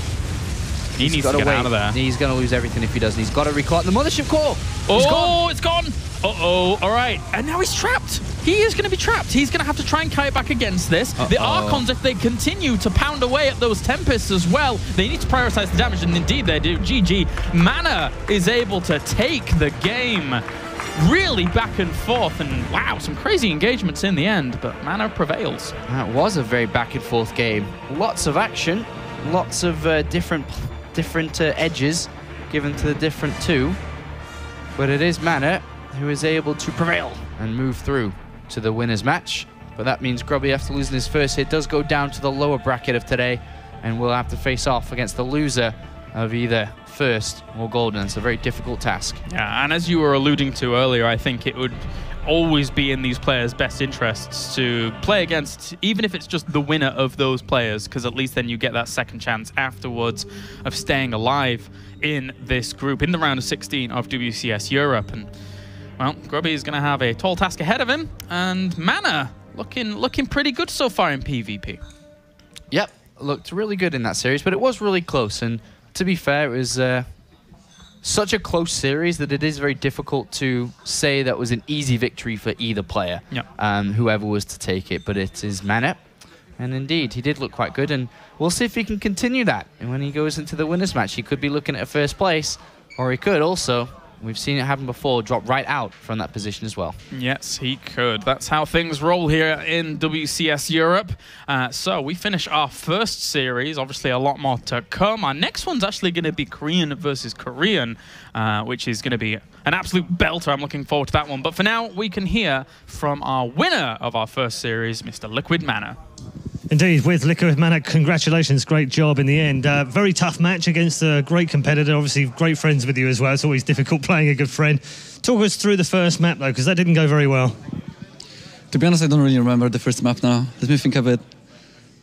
He needs to get out of there. He's going to lose everything if he doesn't. He's got to recall the Mothership Core. It's gone. Uh-oh. All right. And now he's trapped. He is going to be trapped. He's going to have to try and kite back against this. The Archons, if they continue to pound away at those Tempests as well, they need to prioritize the damage, and indeed they do. GG. MaNa is able to take the game really back and forth, and wow, some crazy engagements in the end, but MaNa prevails. That was a very back and forth game. Lots of action, lots of different edges given to the different 2, but it is MaNa who is able to prevail and move through to the winner's match. But that means Grubby, after losing his first hit, does go down to the lower bracket of today, and will have to face off against the loser of either first or golden. It's a very difficult task. Yeah, and as you were alluding to earlier, I think it would always be in these players' best interests to play against, even if it's just the winner of those players, because at least then you get that second chance afterwards of staying alive in this group in the round of 16 of WCS Europe. And well, Grubby is going to have a tall task ahead of him, and MaNa looking pretty good so far in PvP. Yep, looked really good in that series, but it was really close. And to be fair, it was such a close series that it is very difficult to say that was an easy victory for either player, whoever was to take it. But it is MaNa, and indeed, he did look quite good, and we'll see if he can continue that. And when he goes into the winner's match, he could be looking at a first place, or he could also, we've seen it happen before, drop right out from that position as well. Yes, he could. That's how things roll here in WCS Europe. So we finish our first series. Obviously, a lot more to come. Our next one's actually going to be Korean versus Korean, which is going to be an absolute belter. I'm looking forward to that one. But for now, we can hear from our winner of our first series, Mr. Liquid MaNa. Indeed, with Liquid MaNa, congratulations, great job in the end. Very tough match against a great competitor, obviously great friends with you as well. It's always difficult playing a good friend. Talk us through the first map though, because that didn't go very well. To be honest, I don't really remember the first map now. Let me think of it.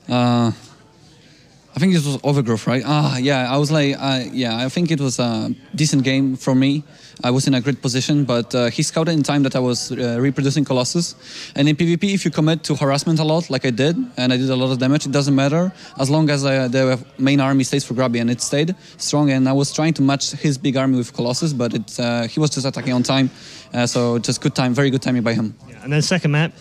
I think it was Overgrowth, right? Yeah, I was like, yeah, I think it was a decent game for me. I was in a great position, but he scouted in time that I was reproducing Colossus. And in PvP, if you commit to harassment a lot, like I did, and I did a lot of damage, it doesn't matter, as long as the main army stays for Grubby, and it stayed strong. And I was trying to match his big army with Colossus, but he was just attacking on time. So just good time, very good timing by him. Yeah, and then second map,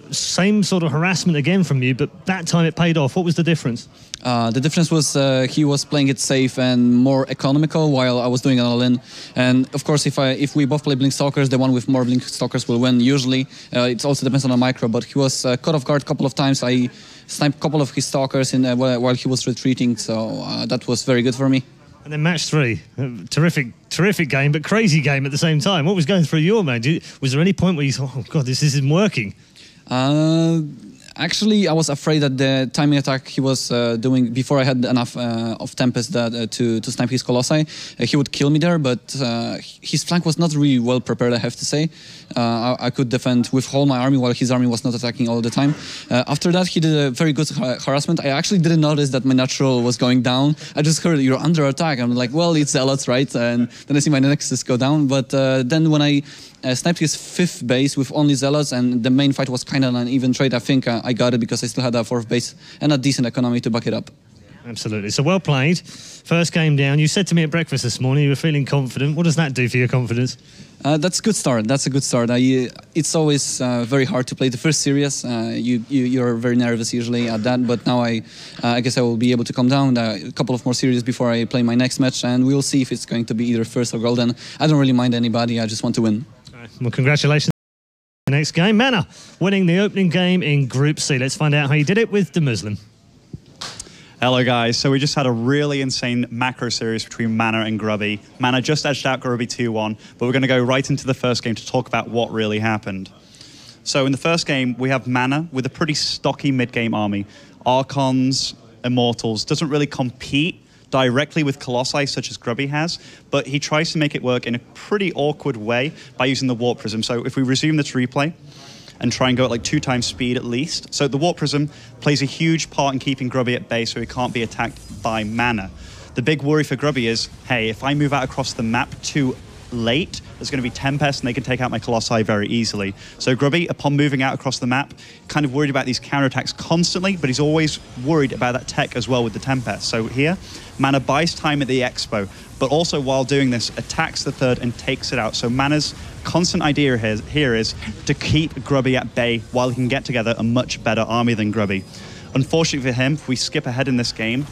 same sort of harassment again from you, but that time it paid off. What was the difference? The difference was he was playing it safe and more economical, while I was doing an all-in. And of course, if we both play Blink Stalkers, the one with more Blink Stalkers will win usually. It also depends on the micro, but he was caught off guard a couple of times. I sniped a couple of his Stalkers while he was retreating, so that was very good for me. And then match 3, terrific game, but crazy game at the same time. What was going through your mind? Was there any point where you thought, oh God, this isn't working? Actually, I was afraid that the timing attack he was doing before I had enough of Tempest to snipe his Colossi, he would kill me there, but his flank was not really well prepared, I have to say. I could defend with whole my army while his army was not attacking all the time. After that, he did a very good harassment. I actually didn't notice that my natural was going down. I just heard, you're under attack. I'm like, well, it's Zealots, right? And then I see my Nexus go down. But then when I sniped his 5th base with only Zealots, and the main fight was kind of an even trade, I think I got it because I still had a 4th base and a decent economy to back it up. Absolutely. So well played. First game down. You said to me at breakfast this morning you were feeling confident. What does that do for your confidence? That's a good start. That's a good start. It's always very hard to play the first series. You're very nervous usually at that, but now I guess I will be able to calm down a couple of more series before I play my next match, and we'll see if it's going to be either first or golden. I don't really mind anybody. I just want to win. All right. Well, congratulations. Next game, MaNa winning the opening game in Group C. Let's find out how you did it with the Muslim. Hello guys, so we just had a really insane macro series between MaNa and Grubby. MaNa just edged out Grubby 2-1, but we're going to go right into the first game to talk about what really happened. So in the first game, we have MaNa with a pretty stocky mid-game army. Archons, Immortals, doesn't really compete directly with Colossi such as Grubby has, but he tries to make it work in a pretty awkward way by using the Warp Prism. So if we resume this replay, and try and go at like 2 times speed at least. So the Warp Prism plays a huge part in keeping Grubby at bay so he can't be attacked by MaNa. The big worry for Grubby is, hey, if I move out across the map too late, there's going to be Tempest and they can take out my Colossi very easily. So Grubby, upon moving out across the map, kind of worried about these counterattacks constantly, but he's always worried about that tech as well with the Tempest. So here, MaNa buys time at the Expo, but also while doing this, attacks the 3rd and takes it out. So MaNa's constant idea here is to keep Grubby at bay while he can get together a much better army than Grubby. Unfortunately for him, if we skip ahead in this game,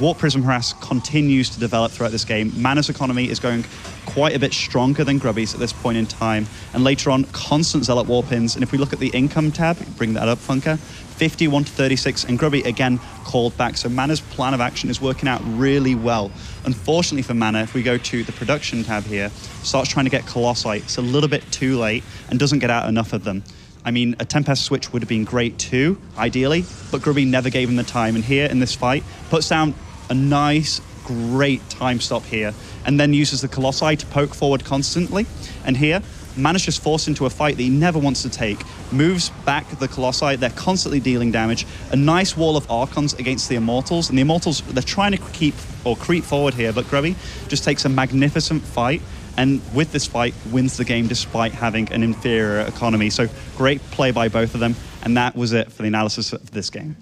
Warp Prism Harass continues to develop throughout this game. MaNa's economy is going quite a bit stronger than Grubby's at this point in time. And later on, constant Zealot Warpins. And if we look at the income tab, bring that up, Funker, 51 to 36, and Grubby again called back. So MaNa's plan of action is working out really well. Unfortunately for MaNa, if we go to the production tab here, starts trying to get Colossi. It's a little bit too late and doesn't get out enough of them. I mean, a Tempest switch would have been great too, ideally, but Grubby never gave him the time. And here in this fight, puts down a nice, great time stop here, and then uses the Colossi to poke forward constantly. And here, MaNa's just forced into a fight that he never wants to take. Moves back the Colossi, they're constantly dealing damage. A nice wall of Archons against the Immortals, and the Immortals, they're trying to keep or creep forward here, but Grubby just takes a magnificent fight, and with this fight, wins the game despite having an inferior economy. So great play by both of them, and that was it for the analysis of this game.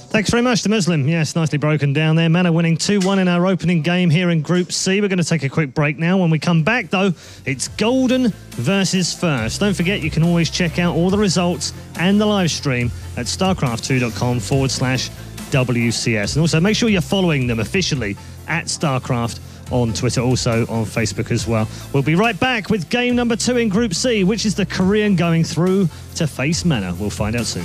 Thanks very much to Muslim. Yes, nicely broken down there. MaNa winning 2-1 in our opening game here in Group C. We're going to take a quick break now. When we come back, though, it's Golden versus First. Don't forget, you can always check out all the results and the live stream at starcraft2.com/WCS. And also, make sure you're following them officially at StarCraft on Twitter, also on Facebook as well. We'll be right back with game number 2 in Group C, which is the Korean going through to face MaNa. We'll find out soon.